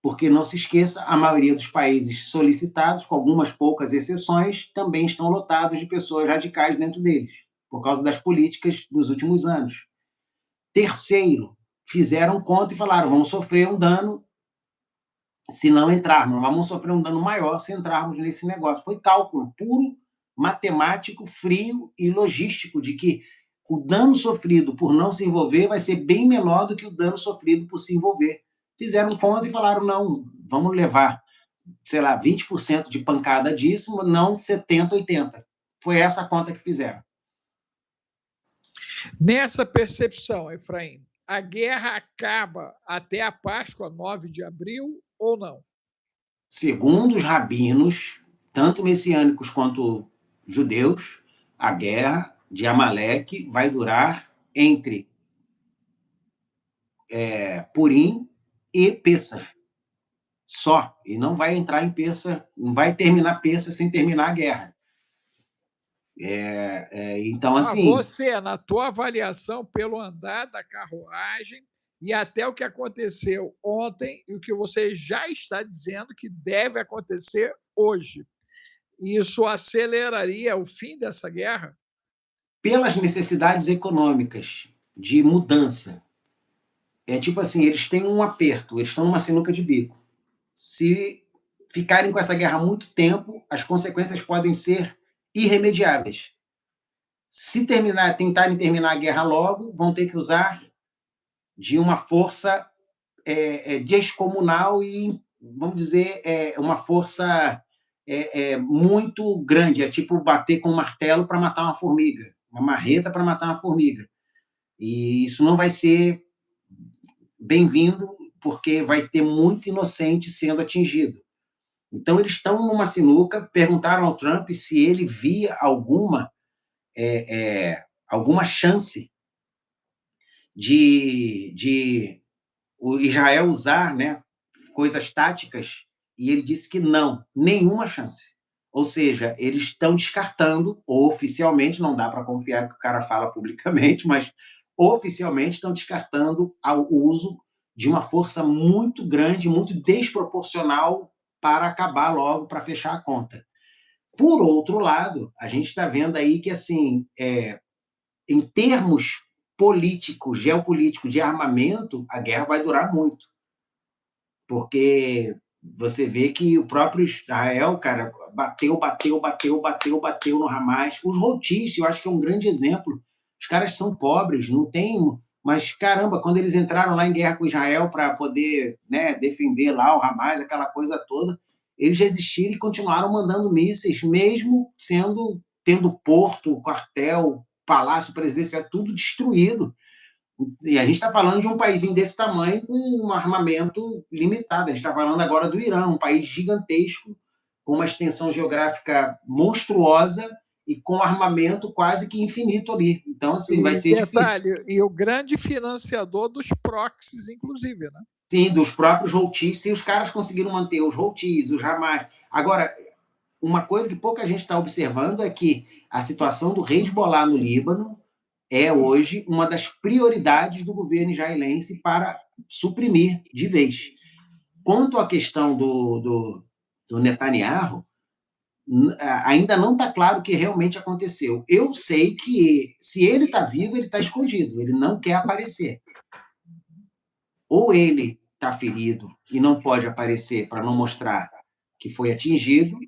porque, não se esqueça, a maioria dos países solicitados, com algumas poucas exceções, também estão lotados de pessoas radicais dentro deles, por causa das políticas dos últimos anos. Terceiro, fizeram conta e falaram, vamos sofrer um dano se não entrarmos, vamos sofrer um dano maior se entrarmos nesse negócio. Foi cálculo puro matemático, frio e logístico de que o dano sofrido por não se envolver vai ser bem menor do que o dano sofrido por se envolver. Fizeram conta e falaram, não, vamos levar, sei lá, 20% de pancada disso, não 70%, 80%. Foi essa a conta que fizeram. Nessa percepção, Efraim, a guerra acaba até a Páscoa, 9 de abril, ou não? Segundo os rabinos, tanto messiânicos quanto judeus, a guerra de Amaleque vai durar entre Purim e Pêssar. Só. E não vai entrar em Pêssar, não vai terminar Pêssar sem terminar a guerra. Então, assim... Você, na tua avaliação, pelo andar da carruagem e até o que aconteceu ontem e o que você já está dizendo que deve acontecer hoje, isso aceleraria o fim dessa guerra? Pelas necessidades econômicas de mudança. Tipo assim, eles têm um aperto, eles estão numa sinuca de bico. Se ficarem com essa guerra há muito tempo, as consequências podem ser irremediáveis. Se tentarem terminar a guerra logo, vão ter que usar de uma força descomunal e, vamos dizer, uma força muito grande. É tipo bater com um martelo para matar uma formiga, uma marreta para matar uma formiga. E isso não vai ser bem-vindo, porque vai ter muito inocente sendo atingido. Então, eles estão numa sinuca, perguntaram ao Trump se ele via alguma chance de o Israel usar, né, coisas táticas, e ele disse que não, nenhuma chance. Ou seja, eles estão descartando, oficialmente, não dá para confiar que o cara fala publicamente, mas oficialmente estão descartando o uso de uma força muito grande, muito desproporcional para acabar logo, para fechar a conta. Por outro lado, a gente está vendo aí que, assim, em termos políticos, geopolíticos, de armamento, a guerra vai durar muito. Porque você vê que o próprio Israel, cara, bateu no Hamas. Os Houthis, eu acho que é um grande exemplo. Os caras são pobres, não tem... Mas, caramba, quando eles entraram lá em guerra com Israel para poder, né, defender lá o Hamas, aquela coisa toda, eles resistiram e continuaram mandando mísseis, mesmo tendo porto, quartel, palácio presidencial, tudo destruído. E a gente está falando de um paísinho desse tamanho com um armamento limitado. A gente está falando agora do Irã, um país gigantesco, com uma extensão geográfica monstruosa e com armamento quase que infinito ali. Então, assim, vai ser difícil. E o grande financiador dos proxies, inclusive, né? Sim, dos próprios Houthis. Se os caras conseguiram manter os Houthis, os Hamas... Agora, uma coisa que pouca gente está observando é que a situação do Hezbollah no Líbano é hoje uma das prioridades do governo israelense para suprimir de vez. Quanto à questão do Netanyahu, ainda não está claro o que realmente aconteceu. Eu sei que, se ele está vivo, ele está escondido, ele não quer aparecer. Ou ele está ferido e não pode aparecer para não mostrar que foi atingido,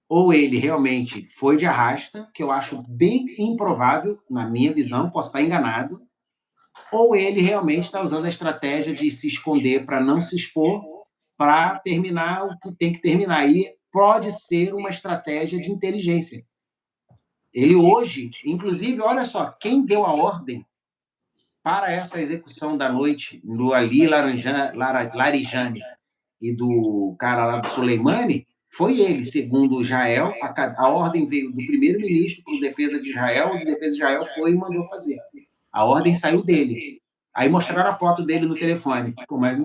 ou ele realmente foi de arrasta, que eu acho bem improvável, na minha visão, posso estar enganado, ou ele realmente está usando a estratégia de se esconder para não se expor, para terminar o que tem que terminar. E pode ser uma estratégia de inteligência. Ele hoje, inclusive, olha só, quem deu a ordem para essa execução da noite do Ali Larijani e do cara lá do Soleimani, foi ele, segundo Israel. A ordem veio do primeiro-ministro para a defesa de Israel, e a defesa de Israel foi e mandou fazer. A ordem saiu dele. Aí mostraram a foto dele no telefone. Mas...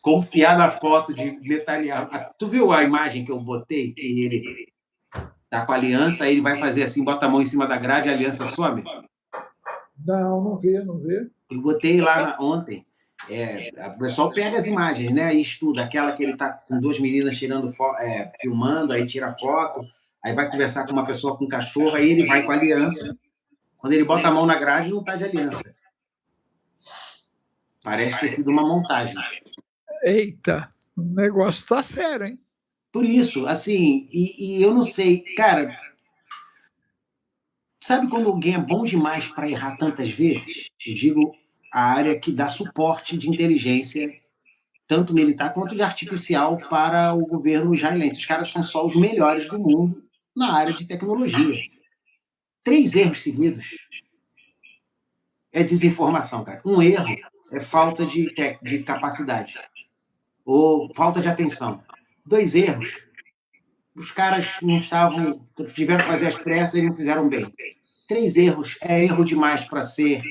Confiar na foto de Netanyahu. Tu viu a imagem que eu botei? Que ele tá com a aliança, aí ele vai fazer assim, bota a mão em cima da grade e a aliança some? Não vi. Eu botei lá ontem. O pessoal pega as imagens, né? E estuda aquela que ele tá com duas meninas filmando, aí tira foto, aí vai conversar com uma pessoa com um cachorro, aí ele vai com a aliança. Quando ele bota a mão na grade, não tá de aliança. Parece ter sido uma montagem. Eita, o negócio tá sério, hein? Por isso, assim, e eu não sei, cara, sabe quando alguém é bom demais para errar tantas vezes? Eu digo a área que dá suporte de inteligência, tanto militar quanto de artificial, para o governo israelense. Os caras são só os melhores do mundo na área de tecnologia. 3 erros seguidos é desinformação, cara. Um erro é falta de capacidade ou falta de atenção. 2 erros, os caras não estavam, tiveram que fazer as pressas e não fizeram bem. 3 erros é erro demais para ser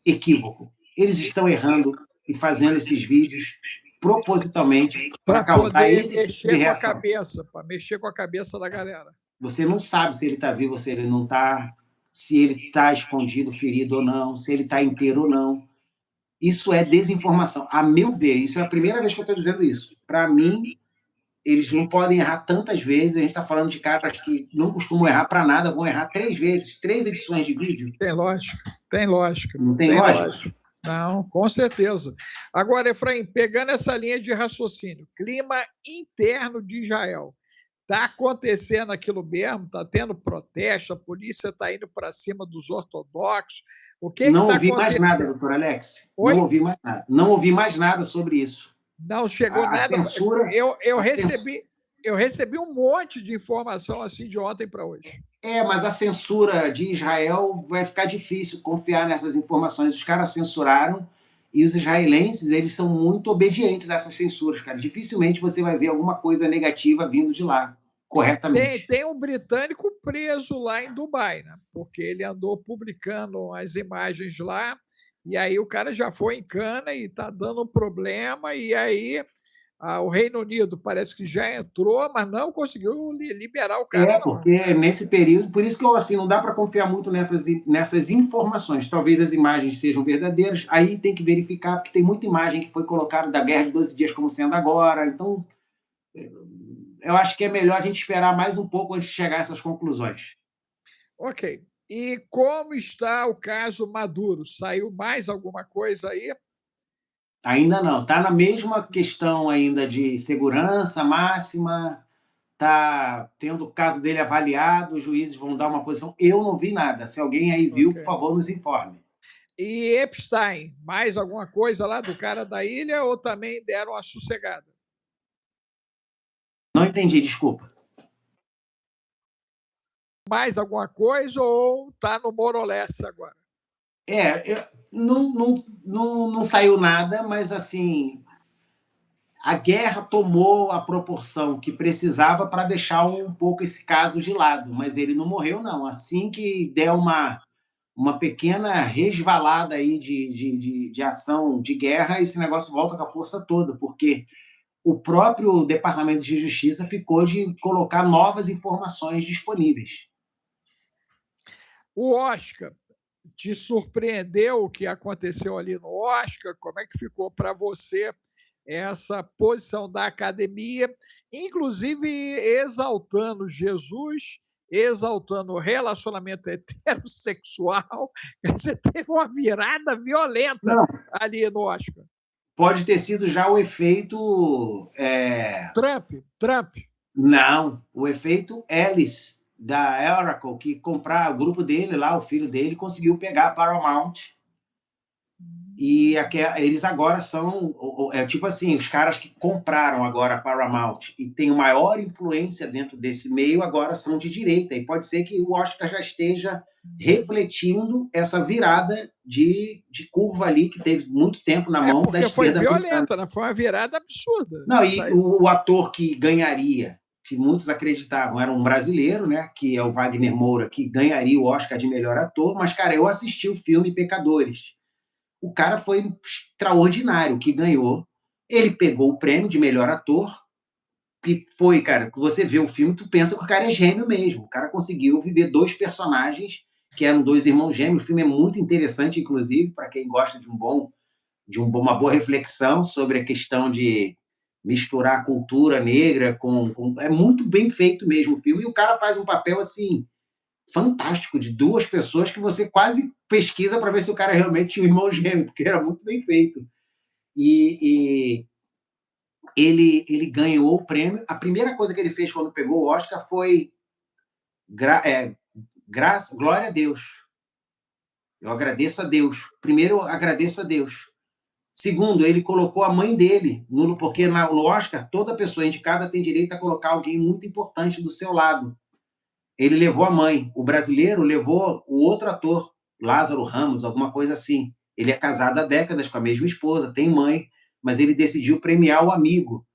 equívoco. Eles estão errando e fazendo esses vídeos propositalmente para Para causar poder esse tipo de mexer com a reação. cabeça, para mexer com a cabeça da galera. Você não sabe se ele está vivo ou se ele não está, se ele está escondido, ferido ou não, se ele está inteiro ou não. Isso é desinformação. A meu ver, isso é a primeira vez que eu estou dizendo isso. Para mim, eles não podem errar tantas vezes. A gente está falando de caras que não costumam errar para nada, vão errar 3 vezes, 3 edições de vídeo. Tem lógica, tem lógica. Não tem lógica? Não, com certeza. Agora, Efraim, pegando essa linha de raciocínio, clima interno de Israel, está acontecendo aquilo mesmo? Está tendo protesto, a polícia está indo para cima dos ortodoxos. O que Não está ouvi mais nada, acontecendo? doutor Alex. Oi? Não ouvi mais nada. Não ouvi mais nada sobre isso. Não chegou A nada. censura. Eu recebi um monte de informação assim de ontem para hoje. Mas a censura de Israel vai ficar difícil confiar nessas informações. Os caras censuraram e os israelenses, eles são muito obedientes a essas censuras, cara. Dificilmente você vai ver alguma coisa negativa vindo de lá, corretamente. Tem um britânico preso lá em Dubai, né? Porque ele andou publicando as imagens lá, e aí o cara já foi em cana e está dando um problema, e aí o Reino Unido parece que já entrou, mas não conseguiu liberar o cara, não. Porque nesse período, por isso que assim, não dá para confiar muito nessas informações. Talvez as imagens sejam verdadeiras, aí tem que verificar, porque tem muita imagem que foi colocada da Guerra de 12 Dias como sendo agora. Então, eu acho que é melhor a gente esperar mais um pouco antes de chegar a essas conclusões. Ok. E como está o caso Maduro? Saiu mais alguma coisa aí? Ainda não. Está na mesma questão ainda de segurança máxima, está tendo o caso dele avaliado, os juízes vão dar uma posição. Eu não vi nada. Se alguém aí viu, por favor, nos informe. E Epstein, mais alguma coisa lá do cara da ilha ou também deram uma sossegada? Não entendi, desculpa. Mais alguma coisa ou está no Morolesse agora? Não saiu nada, mas assim, a guerra tomou a proporção que precisava para deixar um pouco esse caso de lado, mas ele não morreu, não. Assim que der uma pequena resvalada aí de ação de guerra, esse negócio volta com a força toda, porque o próprio Departamento de Justiça ficou de colocar novas informações disponíveis. O Oscar, te surpreendeu o que aconteceu ali no Oscar? Como é que ficou para você essa posição da academia, inclusive exaltando Jesus, exaltando o relacionamento heterossexual? Você teve uma virada violenta ali no Oscar. Pode ter sido já o efeito... Trump. Não, o efeito Ellis, da Oracle, que comprar o grupo dele lá, o filho dele, conseguiu pegar a Paramount. E eles agora são, tipo assim, os caras que compraram agora a Paramount e têm maior influência dentro desse meio, agora são de direita. E pode ser que o Oscar já esteja refletindo essa virada de curva ali, que teve muito tempo na mão da esquerda. Foi violenta, né? Foi uma virada absurda. Não, e o ator que ganharia, que muitos acreditavam, era um brasileiro, né? Que é o Wagner Moura, que ganharia o Oscar de melhor ator. Mas, cara, eu assisti o filme Pecadores. O cara foi extraordinário, que ganhou. Ele pegou o prêmio de melhor ator, que foi, cara, que você vê o filme, tu pensa que o cara é gêmeo mesmo. O cara conseguiu viver 2 personagens, que eram 2 irmãos gêmeos. O filme é muito interessante, inclusive, para quem gosta de uma boa reflexão sobre a questão de misturar a cultura negra é muito bem feito mesmo o filme. E o cara faz um papel, assim, fantástico, de 2 pessoas que você quase pesquisa para ver se o cara realmente tinha um irmão gêmeo, porque era muito bem feito. E ele ganhou o prêmio. A primeira coisa que ele fez quando pegou o Oscar foi glória a Deus. Eu agradeço a Deus. Primeiro, agradeço a Deus. Segundo, ele colocou a mãe dele, porque no Oscar, toda pessoa indicada tem direito a colocar alguém muito importante do seu lado. Ele levou a mãe. O brasileiro levou o outro ator, Lázaro Ramos, alguma coisa assim. Ele é casado há décadas com a mesma esposa, tem mãe, mas ele decidiu premiar o amigo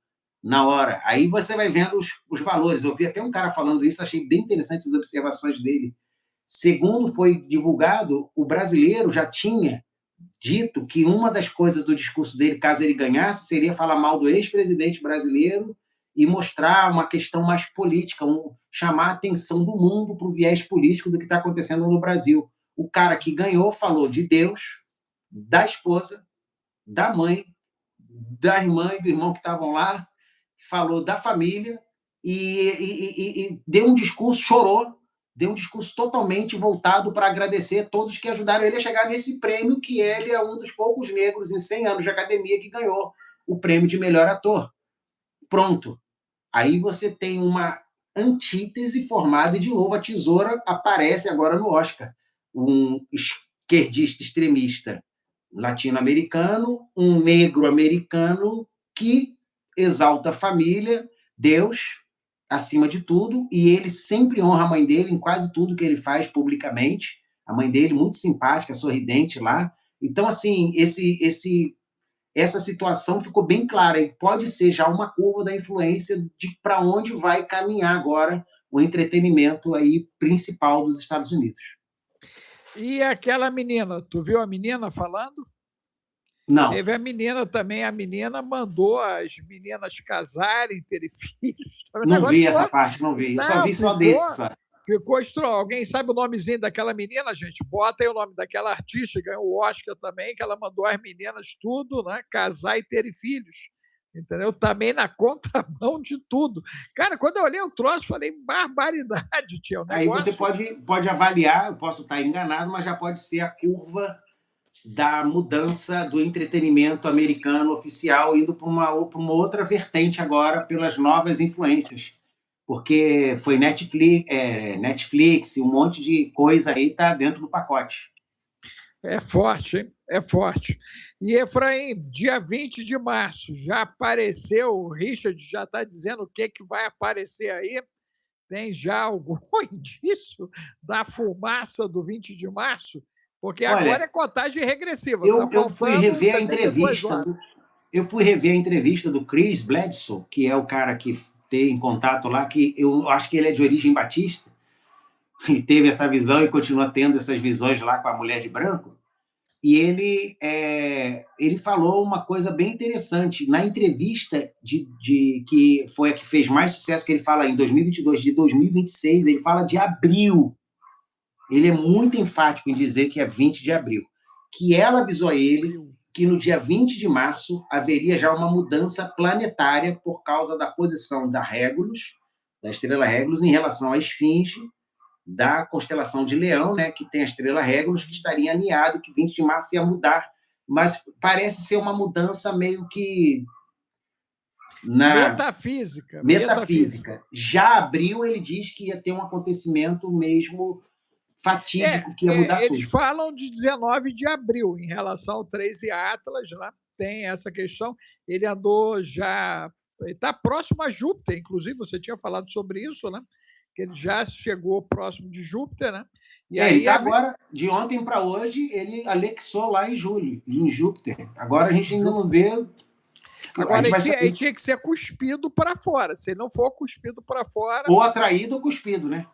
na hora. Aí você vai vendo os valores. Eu vi até um cara falando isso, achei bem interessante as observações dele. Segundo foi divulgado, o brasileiro já tinha dito que uma das coisas do discurso dele, caso ele ganhasse, seria falar mal do ex-presidente brasileiro e mostrar uma questão mais política, chamar a atenção do mundo para o viés político do que está acontecendo no Brasil. O cara que ganhou falou de Deus, da esposa, da mãe, da irmã e do irmão que estavam lá, falou da família e deu um discurso, chorou, deu um discurso totalmente voltado para agradecer a todos que ajudaram ele a chegar nesse prêmio, que ele é um dos poucos negros em 100 anos de academia que ganhou o prêmio de melhor ator. Pronto. Aí você tem uma antítese formada e, de novo, a tesoura aparece agora no Oscar. Um esquerdista extremista latino-americano, um negro americano que exalta a família, Deus, acima de tudo, e ele sempre honra a mãe dele em quase tudo que ele faz publicamente. A mãe dele, muito simpática, sorridente lá. Então, assim, essa situação ficou bem clara e pode ser já uma curva da influência de para onde vai caminhar agora o entretenimento aí principal dos Estados Unidos. E aquela menina, tu viu a menina falando? Não. Teve a menina também, a menina mandou as meninas casarem, terem filhos. Não vi essa parte, não vi. Eu só vi só desse, sabe? Ficou estranho. Alguém sabe o nomezinho daquela menina, gente? Bota aí o nome daquela artista, ganhou o Oscar também, que ela mandou as meninas tudo, né? Casar e terem filhos. Entendeu? Também na contramão de tudo. Cara, quando eu olhei o troço, falei, barbaridade, tio. Aí você pode avaliar, eu posso estar enganado, mas já pode ser a curva da mudança do entretenimento americano oficial indo para uma outra vertente agora pelas novas influências. Porque foi Netflix, um monte de coisa aí está dentro do pacote. É forte, hein? É forte. E, Efraim, dia 20 de março, já apareceu, o Richard já está dizendo o que vai aparecer aí. Tem já algum indício da fumaça do 20 de março? Porque agora é contagem regressiva. Eu fui rever a entrevista. Eu fui rever a entrevista do Chris Bledsoe, que é o cara que tem contato lá, que eu acho que ele é de origem batista, e teve essa visão e continua tendo essas visões lá com a mulher de branco. E ele falou uma coisa bem interessante. Na entrevista que foi a que fez mais sucesso, que ele fala em 2022, de 2026, ele fala de abril. Ele é muito enfático em dizer que é 20 de abril. Que ela avisou a ele que no dia 20 de março haveria já uma mudança planetária por causa da posição da estrela Regulus, em relação à esfinge da constelação de Leão, né, que tem a estrela Regulus, que estaria alinhado, que 20 de março ia mudar. Mas parece ser uma mudança meio que metafísica. Já abril, ele diz que ia ter um acontecimento mesmo fatídico, que ia mudar eles tudo. Falam de 19 de abril, em relação ao 13 Atlas, lá tem essa questão. Ele andou já... Ele está próximo a Júpiter, inclusive, você tinha falado sobre isso, né? Que ele já chegou próximo de Júpiter, né? E aí, ele está agora, de ontem para hoje, ele alexou lá em Júpiter. Agora a gente ainda não vê... Agora, ele tinha que ser cuspido para fora. Se ele não for cuspido para fora... Ou atraído ou cuspido, né?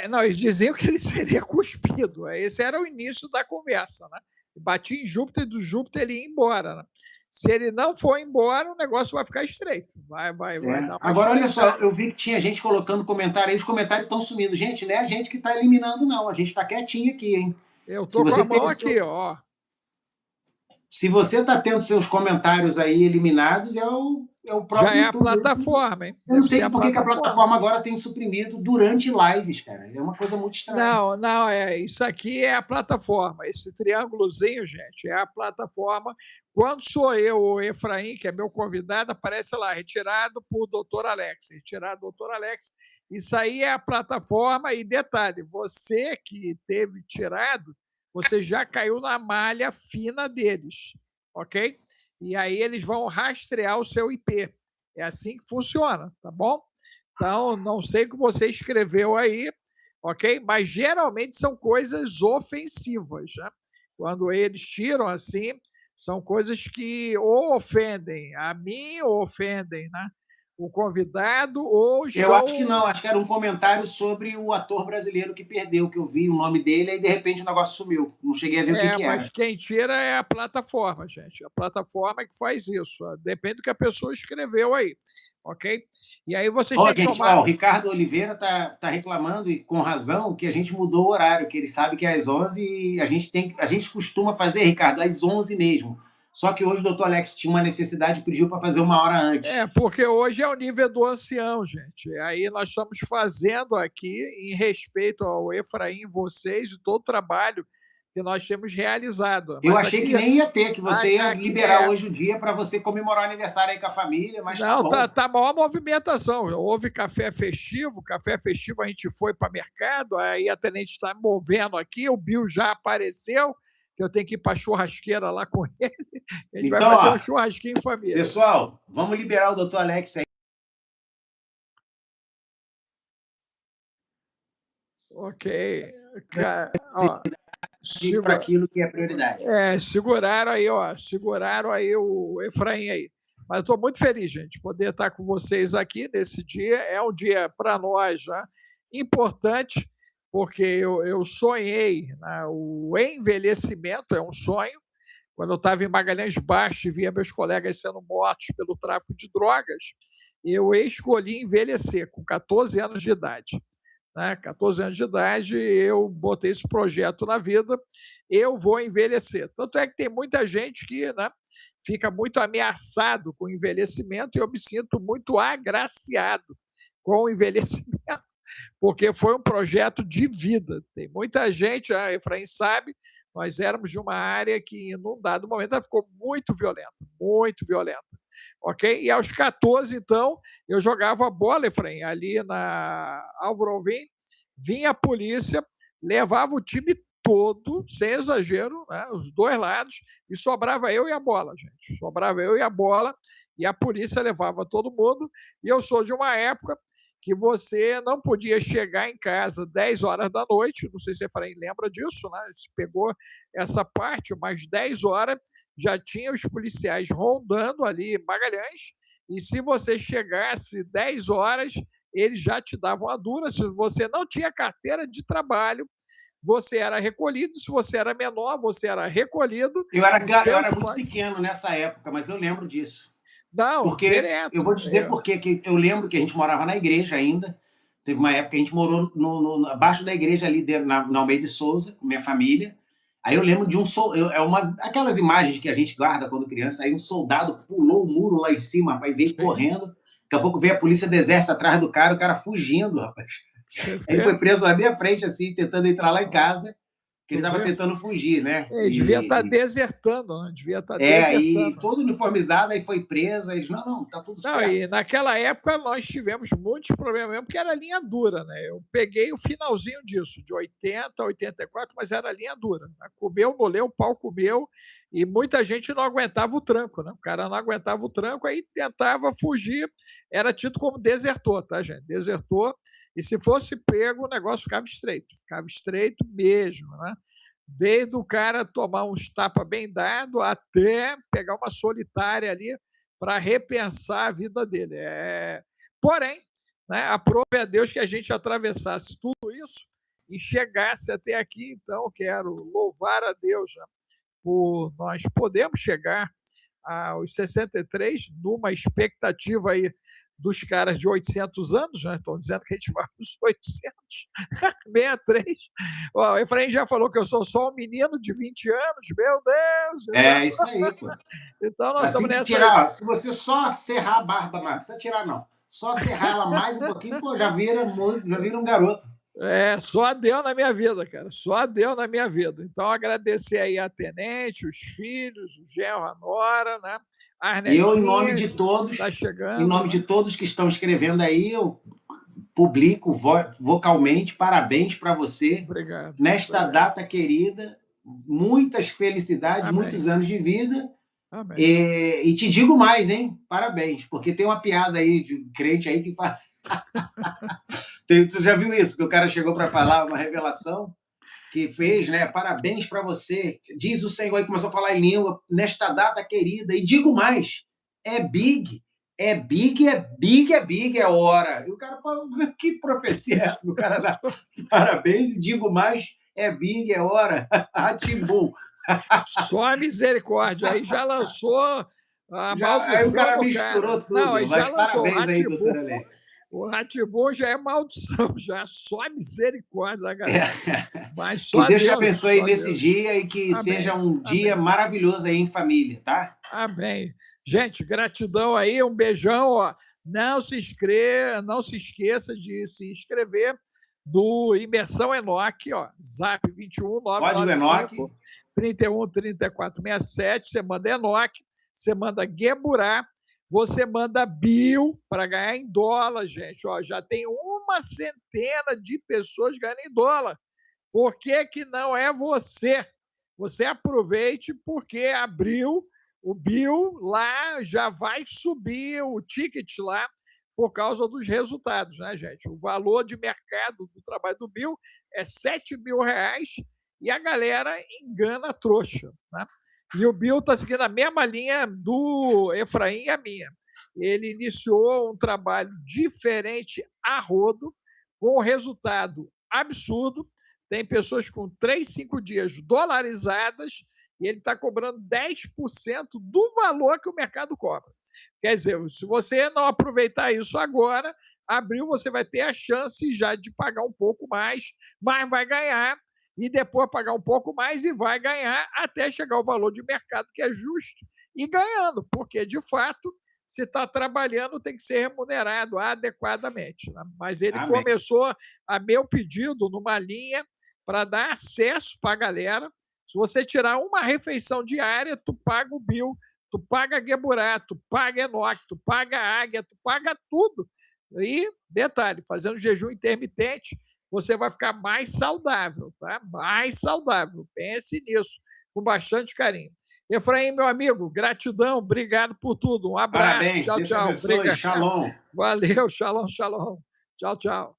Não, eles diziam que ele seria cuspido. Esse era o início da conversa, né? Batia em Júpiter e do Júpiter ele ia embora, né? Se ele não for embora, o negócio vai ficar estreito. Vai dar Agora, olha só, eu vi que tinha gente colocando comentário aí, os comentários estão sumindo. Gente, não é a gente que está eliminando, não. A gente está quietinho aqui, hein? Eu estou com a mão aqui, ó. Se você está tendo seus comentários aí eliminados, é o próprio Já é a YouTube. plataforma, hein? Eu não Deve ser sei a por que a plataforma. plataforma agora tem suprimido durante lives, cara. É uma coisa muito estranha. Não, isso aqui é a plataforma. Esse triângulozinho, gente, é a plataforma. Quando sou eu, o Efraim, que é meu convidado, aparece lá, retirado por doutor Alex, retirado doutor Alex. Isso aí é a plataforma. E detalhe, você que teve tirado, você já caiu na malha fina deles, ok? E aí eles vão rastrear o seu IP. É assim que funciona, tá bom? Então, não sei o que você escreveu aí, ok? Mas geralmente são coisas ofensivas, né? Quando eles tiram assim, são coisas que ou ofendem a mim ou ofendem, né? O convidado ou Eu acho que estão. não, acho que era um comentário sobre o ator brasileiro que perdeu, que eu vi o nome dele e de repente o negócio sumiu. Não cheguei a ver o que Mas era. quem tira é a plataforma, gente. A plataforma é que faz isso. Depende do que a pessoa escreveu aí, ok? E aí vocês Ó, têm que gente, tomar. ó, o Ricardo Oliveira tá reclamando, e com razão, que a gente mudou o horário, que ele sabe que é às 11 e a gente costuma fazer, Ricardo, às 11 mesmo. Só que hoje o doutor Alex tinha uma necessidade e pediu para fazer uma hora antes. Porque hoje é o nível do ancião, gente. Aí nós estamos fazendo aqui, em respeito ao Efraim, vocês, e todo o trabalho que nós temos realizado. Eu Mas achei aqui, que nem ia ter, que você ia aqui liberar hoje o dia para você comemorar o aniversário aí com a família, mas tá não, bom. tá maior movimentação. Houve café festivo, a gente foi para mercado, aí a tenente está movendo aqui, o Bill já apareceu, que eu tenho que ir para a churrasqueira lá com ele. A gente vai Então, fazer um ó, churrasquinho em família. pessoal, vamos liberar o doutor Alex aí. Ok. Ó, Para aquilo que é prioridade. seguraram aí o Efraim aí. Mas eu estou muito feliz, gente, poder estar com vocês aqui nesse dia. É um dia para nós já importante, porque eu sonhei, né? O envelhecimento é um sonho. Quando eu estava em Magalhães Baixo e via meus colegas sendo mortos pelo tráfico de drogas, eu escolhi envelhecer com 14 anos de idade. 14 anos de idade, eu botei esse projeto na vida, eu vou envelhecer. Tanto é que tem muita gente que fica muito ameaçado com o envelhecimento e eu me sinto muito agraciado com o envelhecimento, porque foi um projeto de vida. Tem muita gente, a Efraim sabe, nós éramos de uma área que, num dado momento, ela ficou muito violenta, muito violenta. Ok? E aos 14, então, eu jogava bola, Efraim, ali na Álvaro Alvim, vinha a polícia, levava o time todo, sem exagero, né, os dois lados, e sobrava eu e a bola, gente. Sobrava eu e a bola, e a polícia levava todo mundo, e eu sou de uma época que você não podia chegar em casa 10 horas da noite, não sei se você lembra disso, né? Você pegou essa parte, mas 10 horas já tinha os policiais rondando ali em Magalhães, e se você chegasse 10 horas, eles já te davam a dura. Se você não tinha carteira de trabalho, você era recolhido. Se você era menor, você era recolhido. Eu era muito pequeno nessa época, mas eu lembro disso. Não, porque direto. Eu vou dizer porque que eu lembro que a gente morava na igreja ainda. Teve uma época que a gente morou abaixo da igreja ali na Almeida de Souza, com minha família. Aí eu lembro de aquelas imagens que a gente guarda quando criança. Aí um soldado pulou o muro lá em cima, rapaz, veio correndo. Daqui a pouco veio a polícia do exército atrás do cara, o cara fugindo, rapaz. Ele foi preso na minha frente, assim, tentando entrar lá em casa, que ele estava tentando fugir, né? Ele devia estar desertando, né? Devia estar aí desertando. todo uniformizado, aí foi preso, aí eles, não, tá tudo certo. E naquela época nós tivemos muitos problemas mesmo, porque era linha dura, né? Eu peguei o finalzinho disso, de 80 a 84, mas era linha dura. Né? Comeu, moleu, o pau comeu, e muita gente não aguentava o tranco, né? O cara não aguentava o tranco, aí tentava fugir, era tido como desertor, tá, gente? Desertor, e se fosse pego, o negócio ficava estreito mesmo, né? Desde o cara tomar uns tapas bem dados até pegar uma solitária ali para repensar a vida dele. Porém, né, aprove a Deus que a gente atravessasse tudo isso e chegasse até aqui. Então, quero louvar a Deus, né, por nós podermos chegar aos 63 numa expectativa aí dos caras de 800 anos, né? Estão dizendo que a gente vai aos 800, 63. Ó, o Efraim já falou que eu sou só um menino de 20 anos, meu Deus! É isso aí, pô. Então nós Assim estamos que nessa. tirar, se você só serrar a barba, não precisa tirar, não. Só serrar ela mais um pouquinho, pô, já vira um garoto. Só deu na minha vida, cara. Só deu na minha vida. Então, agradecer aí a tenente, os filhos, o genro, a nora, né? As E eu, em nome de netinhas, todos, tá em chegando, nome de né? todos que estão escrevendo aí, eu publico vocalmente, parabéns para você Obrigado. nesta Obrigado. data querida, muitas felicidades, Amém. muitos anos de vida. Amém. E te digo mais, hein? Parabéns, porque tem uma piada aí de crente aí que fala. Tu já viu isso? Que o cara chegou para falar uma revelação que fez, né? Parabéns para você. Diz o Senhor, e começou a falar em língua nesta data querida. E digo mais, é big. É big, é big, é big, é hora. E o cara falou, que profecia é essa? O cara dá parabéns e digo mais, é big, é hora. Atimbum. Só a misericórdia. Aí já lançou a Aí o maldição cara no cara. misturou Não, tudo. aí já Mas lançou o parabéns aí, Rá-Tim-Bum. doutor Alex. O Rá-Tim-Bum já é maldição, já. Só a misericórdia da galera. Mas Que só Deus te Deus, abençoe só nesse Deus. dia e que Amém. seja um dia Amém. maravilhoso aí em família, tá? Amém. Gente, gratidão aí, um beijão, ó. Não se esqueça de se inscrever do Imersão Enoque, ó. Zap 21 Código Enoque. 995 31 34 67. Você manda Enoque, você manda Geburá, você manda Bill para ganhar em dólar, gente. Ó, já tem 100 de pessoas ganhando em dólar. Por que que não é você? Você aproveite porque abriu o Bill lá, já vai subir o ticket lá por causa dos resultados, né, gente? O valor de mercado do trabalho do Bill é R$ 7.000 e a galera engana a trouxa, né? E o Bill está seguindo a mesma linha do Efraim e a minha. Ele iniciou um trabalho diferente a rodo, com resultado absurdo. Tem pessoas com 3, 5 dias dolarizadas e ele está cobrando 10% do valor que o mercado cobra. Quer dizer, se você não aproveitar isso agora, abril você vai ter a chance já de pagar um pouco mais, mas vai ganhar, e depois pagar um pouco mais e vai ganhar até chegar ao valor de mercado que é justo e ganhando, porque de fato, se está trabalhando, tem que ser remunerado adequadamente. Né? Mas ele Amém. começou a meu pedido numa linha para dar acesso para a galera. Se você tirar uma refeição diária, tu paga o Bill, tu paga a Geburá, tu paga Enoque, tu paga a Águia, tu paga tudo. E, detalhe, fazendo jejum intermitente, você vai ficar mais saudável, tá? Mais saudável. Pense nisso, com bastante carinho. Efraim, meu amigo, gratidão, obrigado por tudo. Um abraço, Parabéns, tchau, Deus te tchau. abençoe, Obrigado. shalom. Valeu, shalom, shalom. Tchau, tchau.